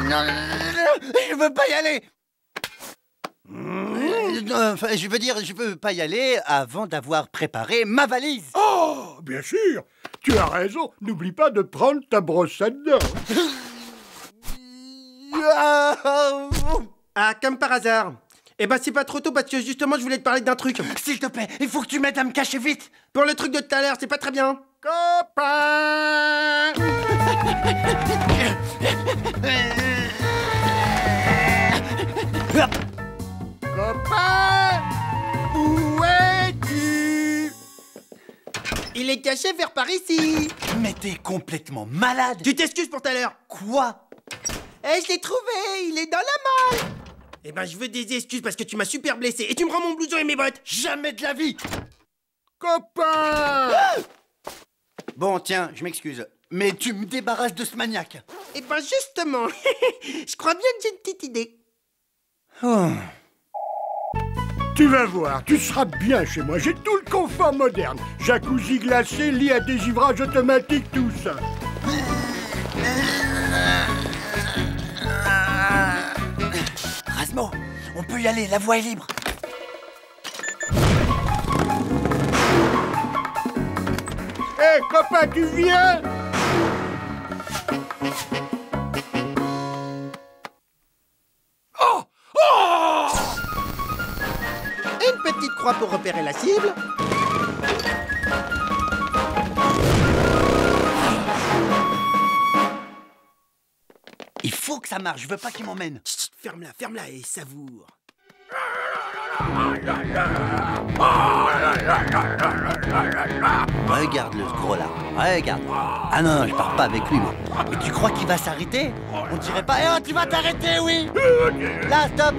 Non, je veux pas y aller. Enfin, je veux dire, je veux pas y aller avant d'avoir préparé ma valise. Oh, bien sûr. Tu as raison. N'oublie pas de prendre ta brosse à dents. Ah, comme par hasard. Eh ben, c'est pas trop tôt parce que justement, je voulais te parler d'un truc. S'il te plaît, il faut que tu m'aides à me cacher vite. Pour le truc de tout à l'heure, c'est pas très bien. Copain! Copain! Où es-tu? Il est caché vers par ici. Mais t'es complètement malade. Tu t'excuses pour tout à l'heure. Quoi? Eh, je l'ai trouvé, il est dans la malle. Eh ben, je veux des excuses parce que tu m'as super blessé et tu me rends mon blouson et mes bottes. Jamais de la vie. Copain! Bon, tiens, je m'excuse. Mais tu me débarrasses de ce maniaque. Eh ben, justement, je crois bien que j'ai une petite idée. Oh. Tu vas voir, tu seras bien chez moi. J'ai tout le confort moderne. Jacuzzi glacé, lit à dégivrage automatique, tout ça. Rasmo, on peut y aller, la voie est libre. Hé, copain, tu viens? Oh! Oh! Et une petite croix pour repérer la cible. Il faut que ça marche, je veux pas qu'il m'emmène. Chut, ferme-la et savoure. Regarde-le, ce gros là. Regarde. Ah non, je pars pas avec lui, moi. Mais tu crois qu'il va s'arrêter? On dirait pas... Eh oh, tu vas t'arrêter, oui. Là, stop.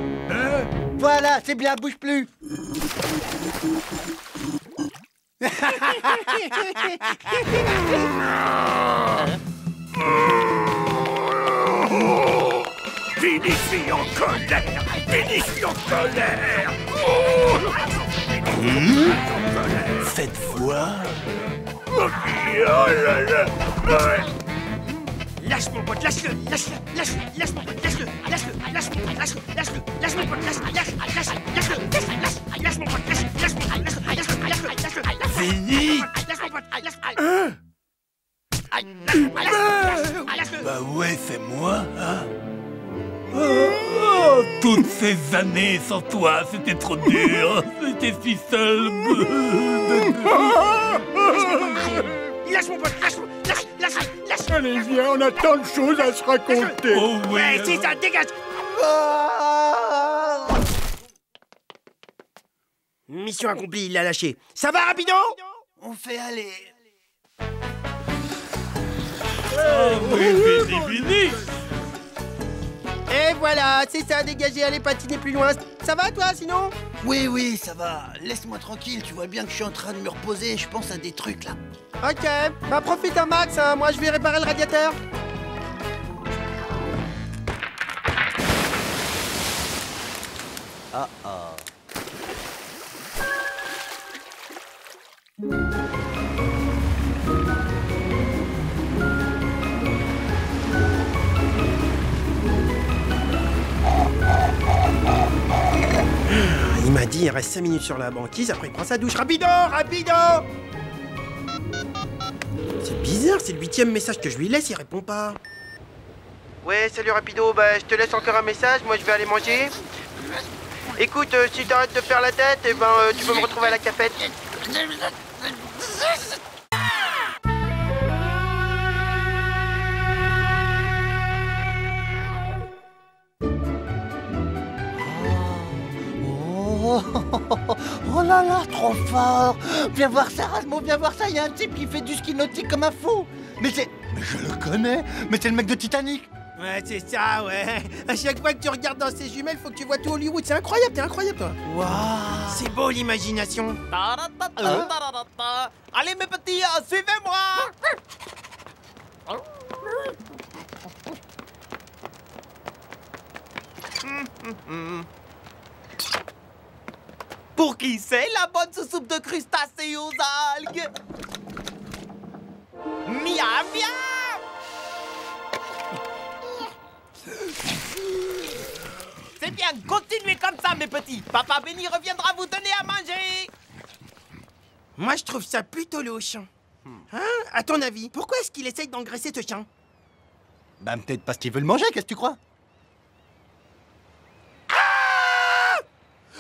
Voilà, c'est bien, bouge plus. Finition en colère. Finition en colère. Faites voir. Oh là là. Lâche mon pote, lâche-le, lâche-le, lâche-le, lâche mon pote, lâche-le, lâche-le, lâche mon pote, lâche-le, lâche-le, lâche mon pote, lâche-le, lâche mon pote, lâche mon pote, lâche-le. Fini. Lâche mon pote, lâche-le. Bah ouais, c'est moi, hein. Oh, toutes ces années sans toi, c'était trop dur. J'étais si seul. Lâche mon pote, lâche. Allez, viens, on a tant de choses à se raconter. Oh oui. Ouais, c'est ça, dégage. Mission accomplie, il l'a lâché. Ça va, rapido? On fait aller. Oh oui, fini. Et voilà, c'est ça, dégagez, allez patiner plus loin. Ça va, toi, sinon? Oui, ça va. Laisse-moi tranquille, tu vois bien que je suis en train de me reposer, je pense à des trucs là. Ok, bah profite un max, hein. Moi je vais réparer le radiateur. Il m'a dit il reste 5 minutes sur la banquise, après il prend sa douche. Rapido. C'est bizarre, c'est le 8e message que je lui laisse, il répond pas. Ouais, salut Rapido, bah je te laisse encore un message, moi je vais aller manger. Écoute, si t'arrêtes de faire la tête, eh ben tu peux me retrouver à la cafette. Oh là là, trop fort. Viens voir ça, Rasmo, viens voir ça. Il y a un type qui fait du ski nautique comme un fou. Mais je le connais. Mais c'est le mec de Titanic. Ouais, c'est ça, ouais. À chaque fois que tu regardes dans ces jumelles, faut que tu vois tout Hollywood. C'est incroyable, t'es incroyable, toi. Waouh. C'est beau l'imagination. Allez mes petits, suivez-moi. Pour qui c'est la bonne soupe de crustacés aux algues? Miam, miam. C'est bien, continuez comme ça mes petits. Papa Béni reviendra vous donner à manger. Moi, je trouve ça plutôt louche. Hein? À ton avis, pourquoi est-ce qu'il essaye d'engraisser ce chien? Bah peut-être parce qu'il veut le manger, qu'est-ce que tu crois?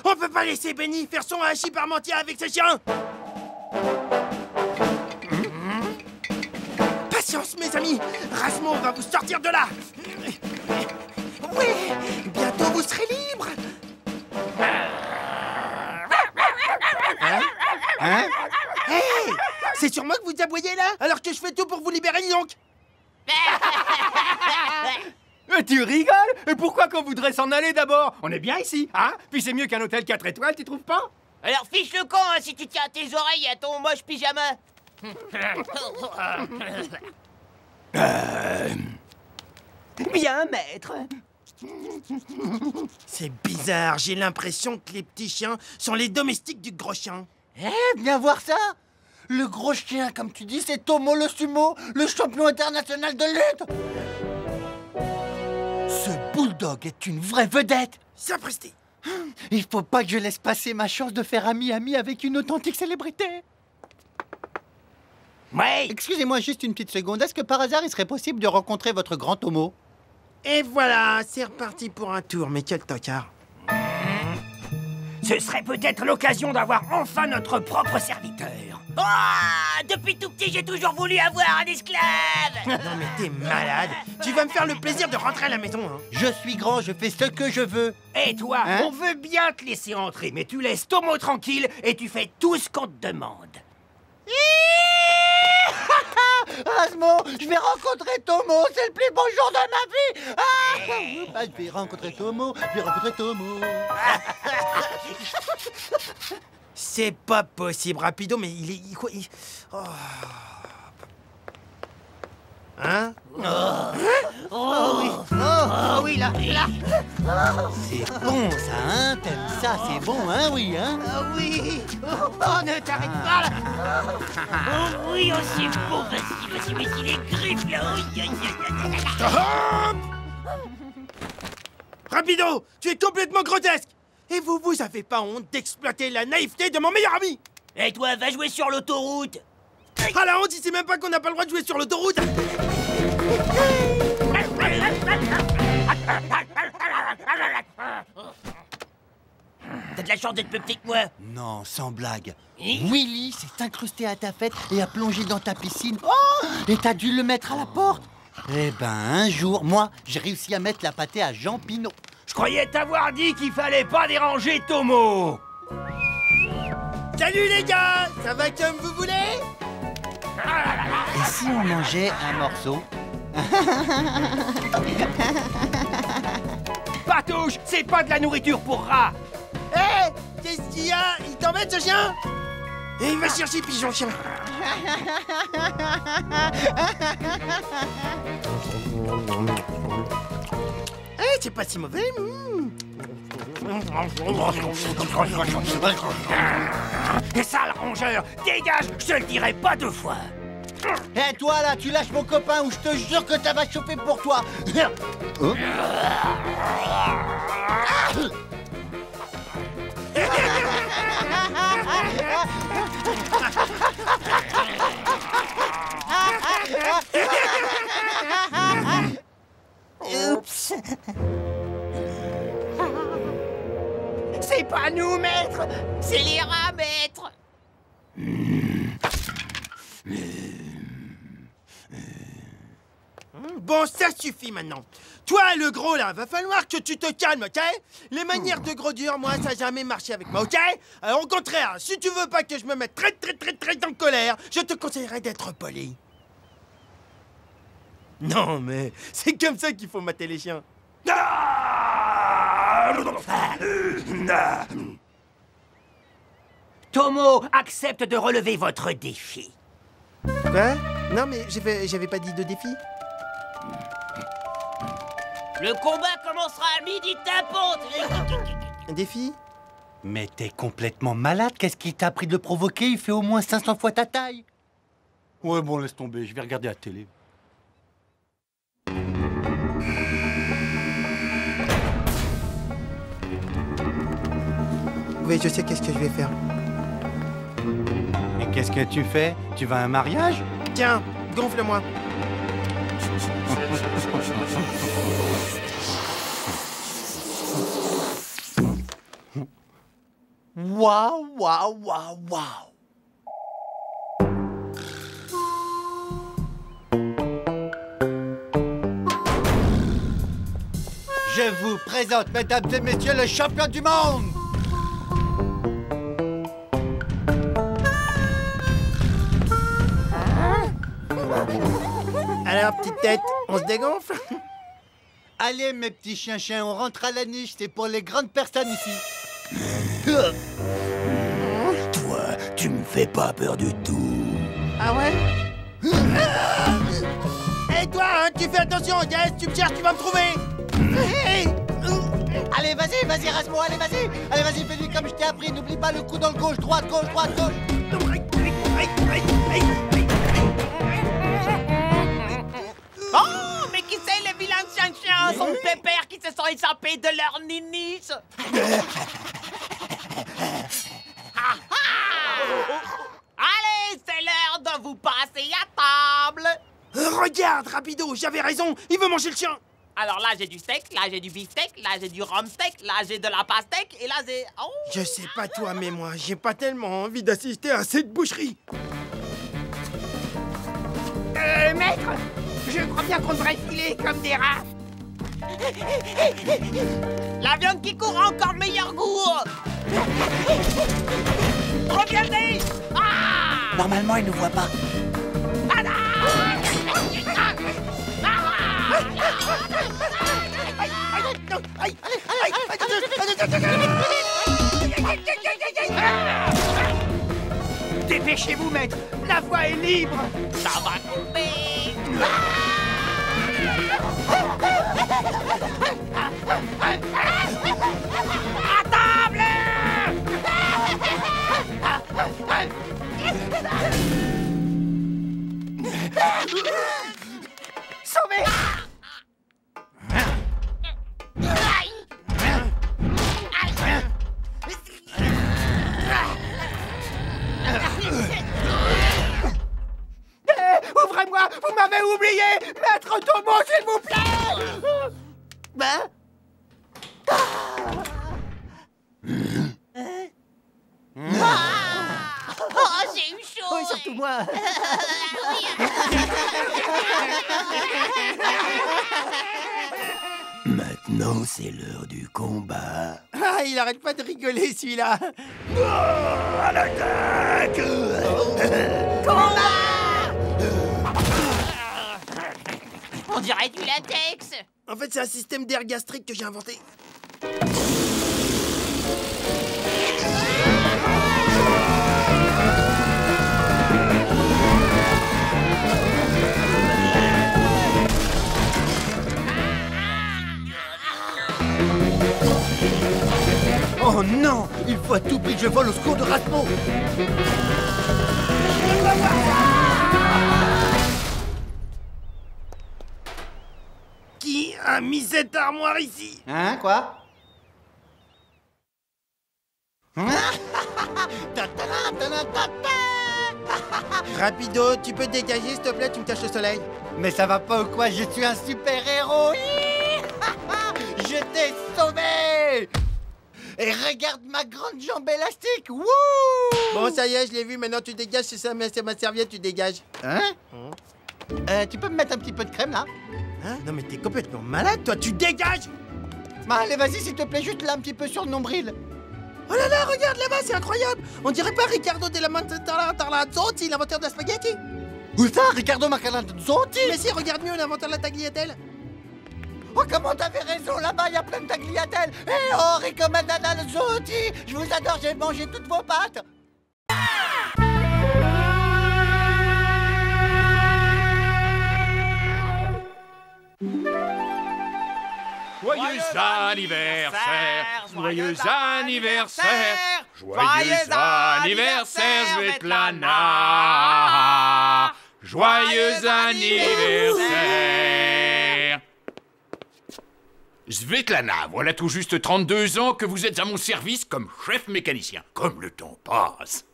On peut pas laisser Benny faire son hachis parmentier avec ce chien. Patience, mes amis. Rasmo va vous sortir de là. Oui, bientôt vous serez libre. Hein? Hey, c'est sur moi que vous aboyez là, alors que je fais tout pour vous libérer, donc. Tu rigoles? Et pourquoi qu'on voudrait s'en aller d'abord? On est bien ici, hein? Puis c'est mieux qu'un hôtel 4 étoiles, tu trouves pas? Alors fiche le camp hein, si tu tiens tes oreilles à ton moche pyjama. Bien, maître. C'est bizarre, j'ai l'impression que les petits chiens sont les domestiques du gros chien. Viens voir ça. Le gros chien, comme tu dis, c'est Tomo le sumo, le champion international de lutte. Ce bulldog est une vraie vedette. Sapristi. Il faut pas que je laisse passer ma chance de faire ami-ami avec une authentique célébrité. Ouais. Excusez-moi juste une petite seconde. Est-ce que par hasard, il serait possible de rencontrer votre grand Tomo? Et voilà, c'est reparti pour un tour, mais quel tocard. Ce serait peut-être l'occasion d'avoir enfin notre propre serviteur. Oh, depuis tout petit, j'ai toujours voulu avoir un esclave. Non mais t'es malade. Tu vas me faire le plaisir de rentrer à la maison, hein. Je suis grand, je fais ce que je veux. Et toi, Hein? on veut bien te laisser entrer, mais tu laisses Tomo tranquille et tu fais tout ce qu'on te demande. Asmo, je vais rencontrer Tomo, c'est le plus beau jour de ma vie. Je vais rencontrer Tomo, C'est pas possible, Rapido, mais il est... Oh. Hein? Oh oui, oui, là. C'est bon, ça, hein? T'aimes ça, c'est bon, hein, oui, hein? Ah oui. Oh, ne t'arrête pas, là. Oh oui, oh, c'est bon. Vas-y, mets-y les griffes, là. Stop! Rapido, tu es complètement grotesque. Et vous avez pas honte d'exploiter la naïveté de mon meilleur ami? Et toi, va jouer sur l'autoroute. Ah la honte, il sait même pas qu'on n'a pas le droit de jouer sur l'autoroute. T'as de la chance d'être plus petit que moi. Non, sans blague. Willy s'est incrusté à ta fête et a plongé dans ta piscine. Oh! Et t'as dû le mettre à la porte. Eh ben, un jour, moi, j'ai réussi à mettre la pâtée à Jean Pinot. Je croyais t'avoir dit qu'il fallait pas déranger Tomo. Salut les gars, ça va comme vous voulez? Et si on mangeait un morceau? Patouche, c'est pas de la nourriture pour rats. Hé, qu'est-ce qu'il y a? Il t'embête ce chien? Et il va chercher pigeon chien. Eh, c'est pas si mauvais. Et sale rongeur, dégage, je te le dirai pas 2 fois. Eh toi là, tu lâches mon copain ou je te jure que ça va chauffer pour toi. Oh. Oups. C'est pas nous, maître. C'est les rats, maître. Bon, ça suffit maintenant. Toi, le gros, là, va falloir que tu te calmes, ok? Les manières de gros dur, moi, ça n'a jamais marché avec moi, ok? Alors, au contraire, si tu veux pas que je me mette très en colère, je te conseillerais d'être poli. Non, mais c'est comme ça qu'il faut mater les chiens. Tomo accepte de relever votre défi. Quoi? Non, mais j'avais pas dit de défi. Le combat commencera à midi, tapote. Un défi? Mais t'es complètement malade, qu'est-ce qui t'a appris de le provoquer? Il fait au moins 500 fois ta taille. Ouais, bon, laisse tomber, je vais regarder la télé. Oui, je sais qu'est-ce que je vais faire. Et qu'est-ce que tu fais? Tu vas à un mariage? Tiens, gonfle-moi. Waouh, waouh, waouh, waouh. Je vous présente, mesdames et messieurs, le champion du monde. Alors, petite tête, on se dégonfle? Allez, mes petits chiens, on rentre à la niche, c'est pour les grandes personnes ici. Toi, tu me fais pas peur du tout. Ah ouais? Hé, toi, hein, tu fais attention, yes, tu me cherches, tu vas me trouver. Hey. Allez, vas-y, rase-moi, allez, vas-y, fais-lui comme je t'ai appris, n'oublie pas le coup dans le gauche, droite, gauche. Oh, mais qui c'est les vilains chiens son pépère qui se sont échappés de leur ninis? Allez, c'est l'heure de vous passer à table. Regarde, Rapido, j'avais raison, il veut manger le chien. Alors là, j'ai du steak, là, j'ai du beefsteak, là, j'ai du rumsteak, là, j'ai de la pastèque, et là, j'ai... Oh. Je sais pas toi, mais moi, j'ai pas tellement envie d'assister à cette boucherie. Maître, je crois bien qu'on devrait filer comme des rats. La viande qui court a encore meilleur goût. Reviendez. Ah. Normalement, il ne voit pas. Dépêchez-vous, maître. La voie est libre. Ça va tomber. Sauvez! Ouvrez-moi! Vous m'avez oublié! Maître Tomo, s'il vous plaît! Ben? Oh, j'ai eu chaud. Oui, surtout moi. Maintenant, c'est l'heure du combat. Ah, il arrête pas de rigoler, celui-là. À l'attaque! On dirait du latex. En fait, c'est un système d'air gastrique que j'ai inventé. Oh non! Il faut à tout prix que je vole au secours de Rasmo! Qui a mis cette armoire ici? Hein, quoi? Rapido, tu peux te dégager, s'il te plaît, tu me caches le soleil. Mais ça va pas ou quoi? Je suis un super-héros! Je t'ai sauvé! Et regarde ma grande jambe élastique! Wouh! Bon, ça y est, je l'ai vu, maintenant tu dégages, c'est ma serviette, tu dégages. Hein? Tu peux me mettre un petit peu de crème, là? Hein? Non mais t'es complètement malade, toi, tu dégages! Bah allez, vas-y, s'il te plaît, juste là, un petit peu sur le nombril. Oh là là, regarde là-bas, c'est incroyable! On dirait pas Riccardo della Mantarlazzotti, l'inventeur de la spaghetti? Où ça, Riccardo Mantarlazzotti? Mais si, regarde mieux, l'inventeur de la tagliatelle. Oh, comment t'avais raison, là-bas, il y a plein de tagliatelles. Eh oh, Riccardo Mantarlazzotti, je vous adore, j'ai mangé toutes vos pâtes. Joyeux anniversaire, joyeux anniversaire, joyeux anniversaire, Svetlana. Joyeux anniversaire. Svetlana, voilà tout juste 32 ans que vous êtes à mon service comme chef mécanicien. Comme le temps passe.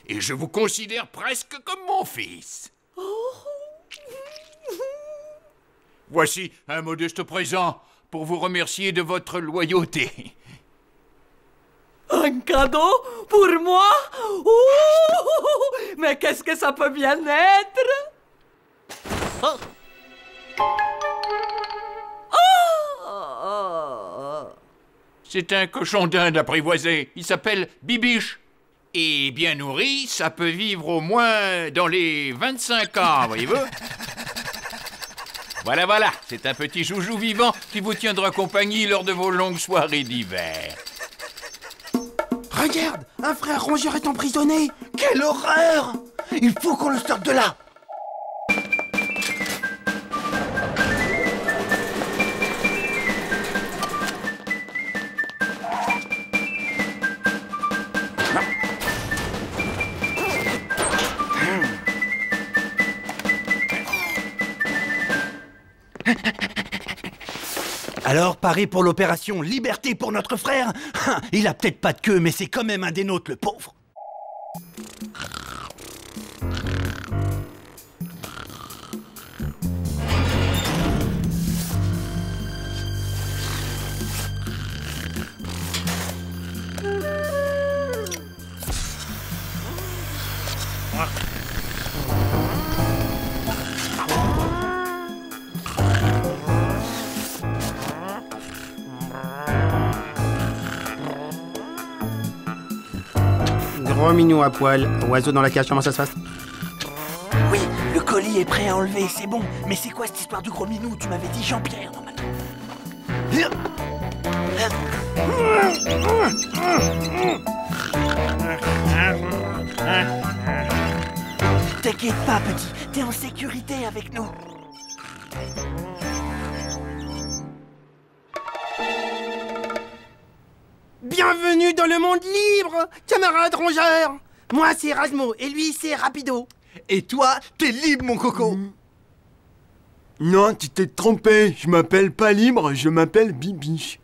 Et je vous considère presque comme mon fils. Voici un modeste présent pour vous remercier de votre loyauté. Un cadeau pour moi? Ouh, mais qu'est-ce que ça peut bien être? Oh. C'est un cochon d'Inde apprivoisé. Il s'appelle Bibiche. Et bien nourri, ça peut vivre au moins dans les 25 ans, voyez-vous? Voilà, c'est un petit joujou vivant qui vous tiendra compagnie lors de vos longues soirées d'hiver. Regarde, un frère rongeur est emprisonné. Quelle horreur! Il faut qu'on le sorte de là! Alors, paré pour l'opération Liberté pour notre frère? Il a peut-être pas de queue, mais c'est quand même un des nôtres, le pauvre. Gros minou à poil, oiseau dans la cage, comment ça se passe? Oui, le colis est prêt à enlever, c'est bon. Mais c'est quoi cette histoire du gros minou? Tu m'avais dit Jean-Pierre, normalement. T'inquiète pas, petit, t'es en sécurité avec nous. Bienvenue dans le monde libre, camarade rongeur. Moi, c'est Rasmo, et lui, c'est Rapido. Et toi, t'es libre, mon coco. Non, tu t'es trompé. Je m'appelle pas Libre, je m'appelle Bibiche.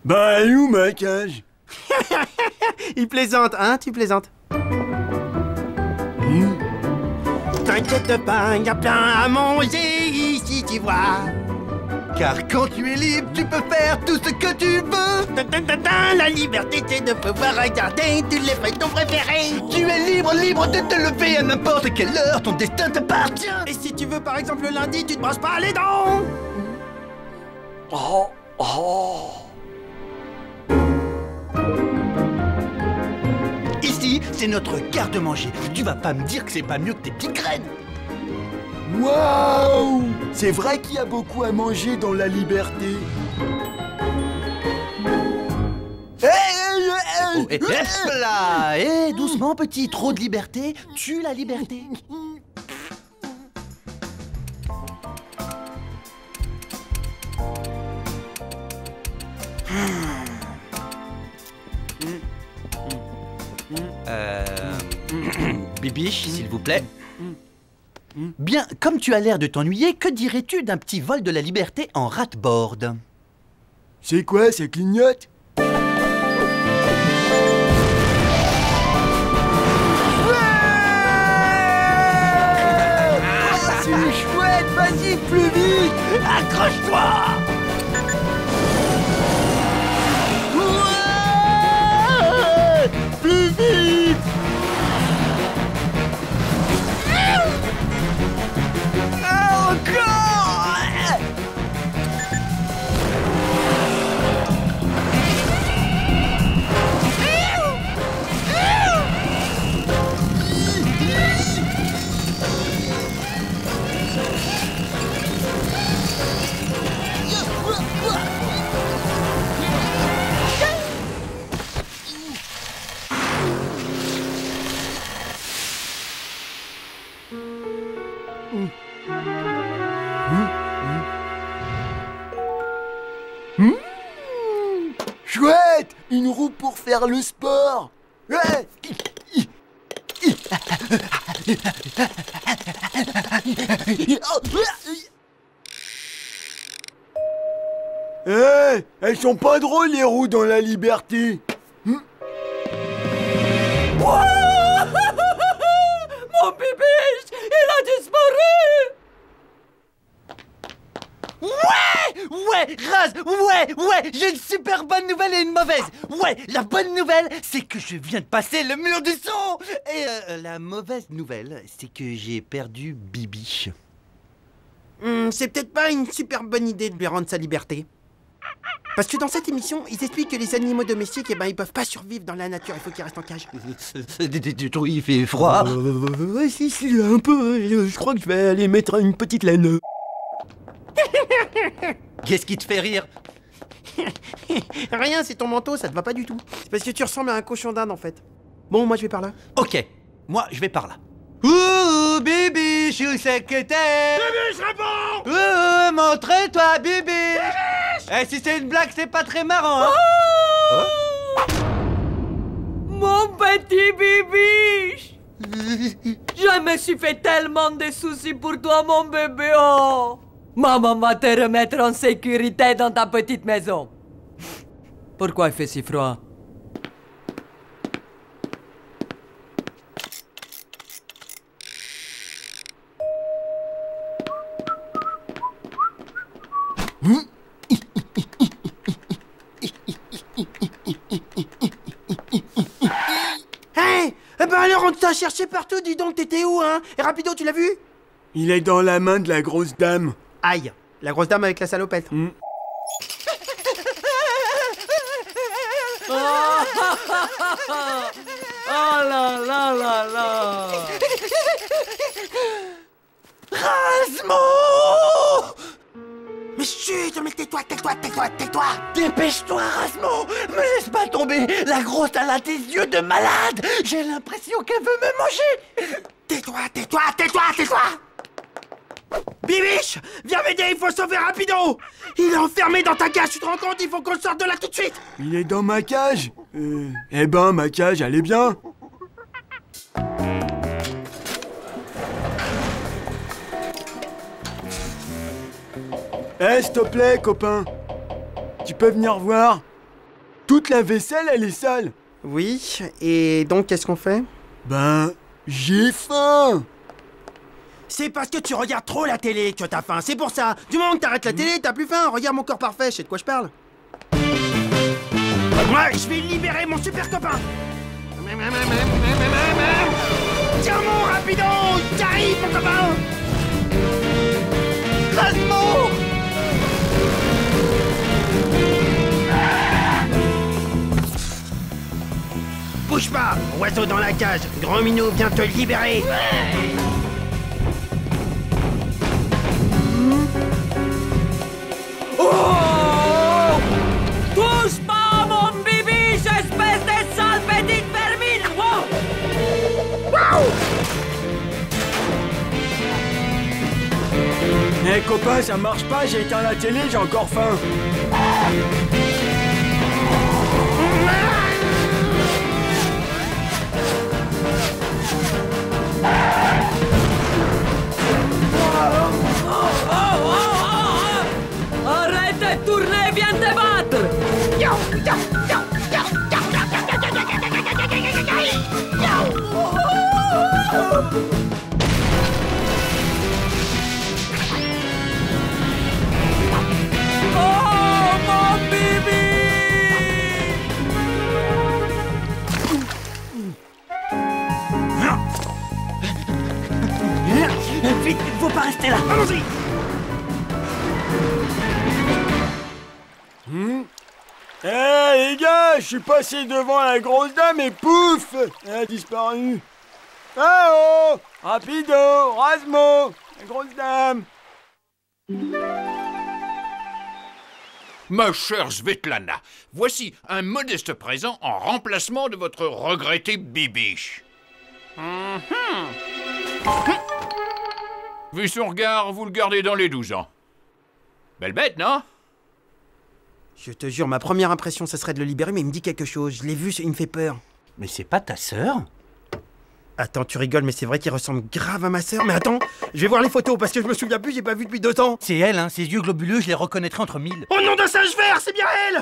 Bah, elle est où ma cage? Il plaisante, hein? Tu plaisantes. T'inquiète pas, y a plein à manger ici, tu vois. Car quand tu es libre, tu peux faire tout ce que tu veux. La liberté, c'est de pouvoir regarder tous les feuilletons préférés. Tu es libre, libre de te lever à n'importe quelle heure. Ton destin t'appartient. Et si tu veux, par exemple, le lundi, tu te brosses pas les dents. Ici, c'est notre garde-manger. Tu vas pas me dire que c'est pas mieux que tes petites graines. Waouh! C'est vrai qu'il y a beaucoup à manger dans la liberté. Là, doucement, petit. Trop de liberté tue la liberté. Bibiche, s'il vous plaît. Bien, comme tu as l'air de t'ennuyer, que dirais-tu d'un petit vol de la liberté en rat-board? C'est quoi, ça clignote? C'est chouette, vas-y, plus vite! Accroche-toi! Plus vite! Chouette! Une roue pour faire le sport! Ouais. Elles sont pas drôles les roues dans la liberté! Mon Bibiche, il a disparu! Ouais, Raz, ouais, j'ai une super bonne nouvelle et une mauvaise. Ouais, la bonne nouvelle, c'est que je viens de passer le mur du son. Et la mauvaise nouvelle, c'est que j'ai perdu Bibiche. C'est peut-être pas une super bonne idée de lui rendre sa liberté. Parce que dans cette émission, ils expliquent que les animaux domestiques, ils peuvent pas survivre dans la nature, il faut qu'ils restent en cage. Il fait froid. Si, un peu. Je crois que je vais aller mettre une petite laine. Qu'est-ce qui te fait rire? Rien, c'est ton manteau, ça te va pas du tout. C'est parce que tu ressembles à un cochon d'Inde en fait. Bon, moi je vais par là. Ok, moi je vais par là. Ouh, Bibiche, où c'est que t'es? Bibiche, réponds! Ouh, montre-toi, Bibiche! Eh, si c'est une blague, c'est pas très marrant, hein? Mon petit Bibiche! Je me suis fait tellement de soucis pour toi, mon bébé. Oh! Maman va te remettre en sécurité dans ta petite maison. Pourquoi il fait si froid? Hey! Eh ben alors on t'a cherché partout, dis donc, t'étais où, hein? Et Rapido, tu l'as vu? Il est dans la main de la grosse dame. Aïe, la grosse dame avec la salopette. Oh là là là là! Rasmo! Mais chut, mais tais-toi! Dépêche-toi, Rasmo! Me laisse pas tomber! La grosse, elle a des yeux de malade! J'ai l'impression qu'elle veut me manger! Tais-toi! Bibiche! Viens m'aider, il faut sauver Rapido! Il est enfermé dans ta cage, tu te rends compte? Il faut qu'on le sorte de là tout de suite! Il est dans ma cage? Eh ben, ma cage, elle est bien. Eh, s'il te plaît, copain. Tu peux venir voir. Toute la vaisselle, elle est sale. Oui, et donc qu'est-ce qu'on fait? Ben, j'ai faim. C'est parce que tu regardes trop la télé que t'as faim, c'est pour ça. Du moment que t'arrêtes la télé, t'as plus faim. Regarde mon corps parfait, je sais de quoi je parle. Moi, je vais libérer mon super copain. Tiens mon rapido, t'arrives mon copain. Rasmo. Bouge pas, oiseau dans la cage. Grand Minou vient te libérer. Oh! Touche pas à mon bibiche, espèce de sale petite vermine! Wow! Wow! Eh copain, ça marche pas, j'ai éteint la télé, j'ai encore faim. Arrête de tourner, viens te battre! Oh, mon bibi! Vite, faut pas rester là. Allons-y. Eh les gars, je suis passé devant la grosse dame et pouf, elle a disparu. Ah oh, rapido, Rasmo, la grosse dame. Ma chère Svetlana, voici un modeste présent en remplacement de votre regretté bibiche. Vu son regard, vous le gardez dans les 12 ans. Belle bête, non? Je te jure, ma première impression, ça serait de le libérer, mais il me dit quelque chose. Je l'ai vu, il me fait peur. Mais c'est pas ta sœur? Attends, tu rigoles, mais c'est vrai qu'il ressemble grave à ma sœur. Mais attends, je vais voir les photos, parce que je me souviens plus, j'ai pas vu depuis 2 ans. C'est elle, hein, ses yeux globuleux, je les reconnaîtrais entre 1000. Oh nom d'un singe vert, c'est bien elle!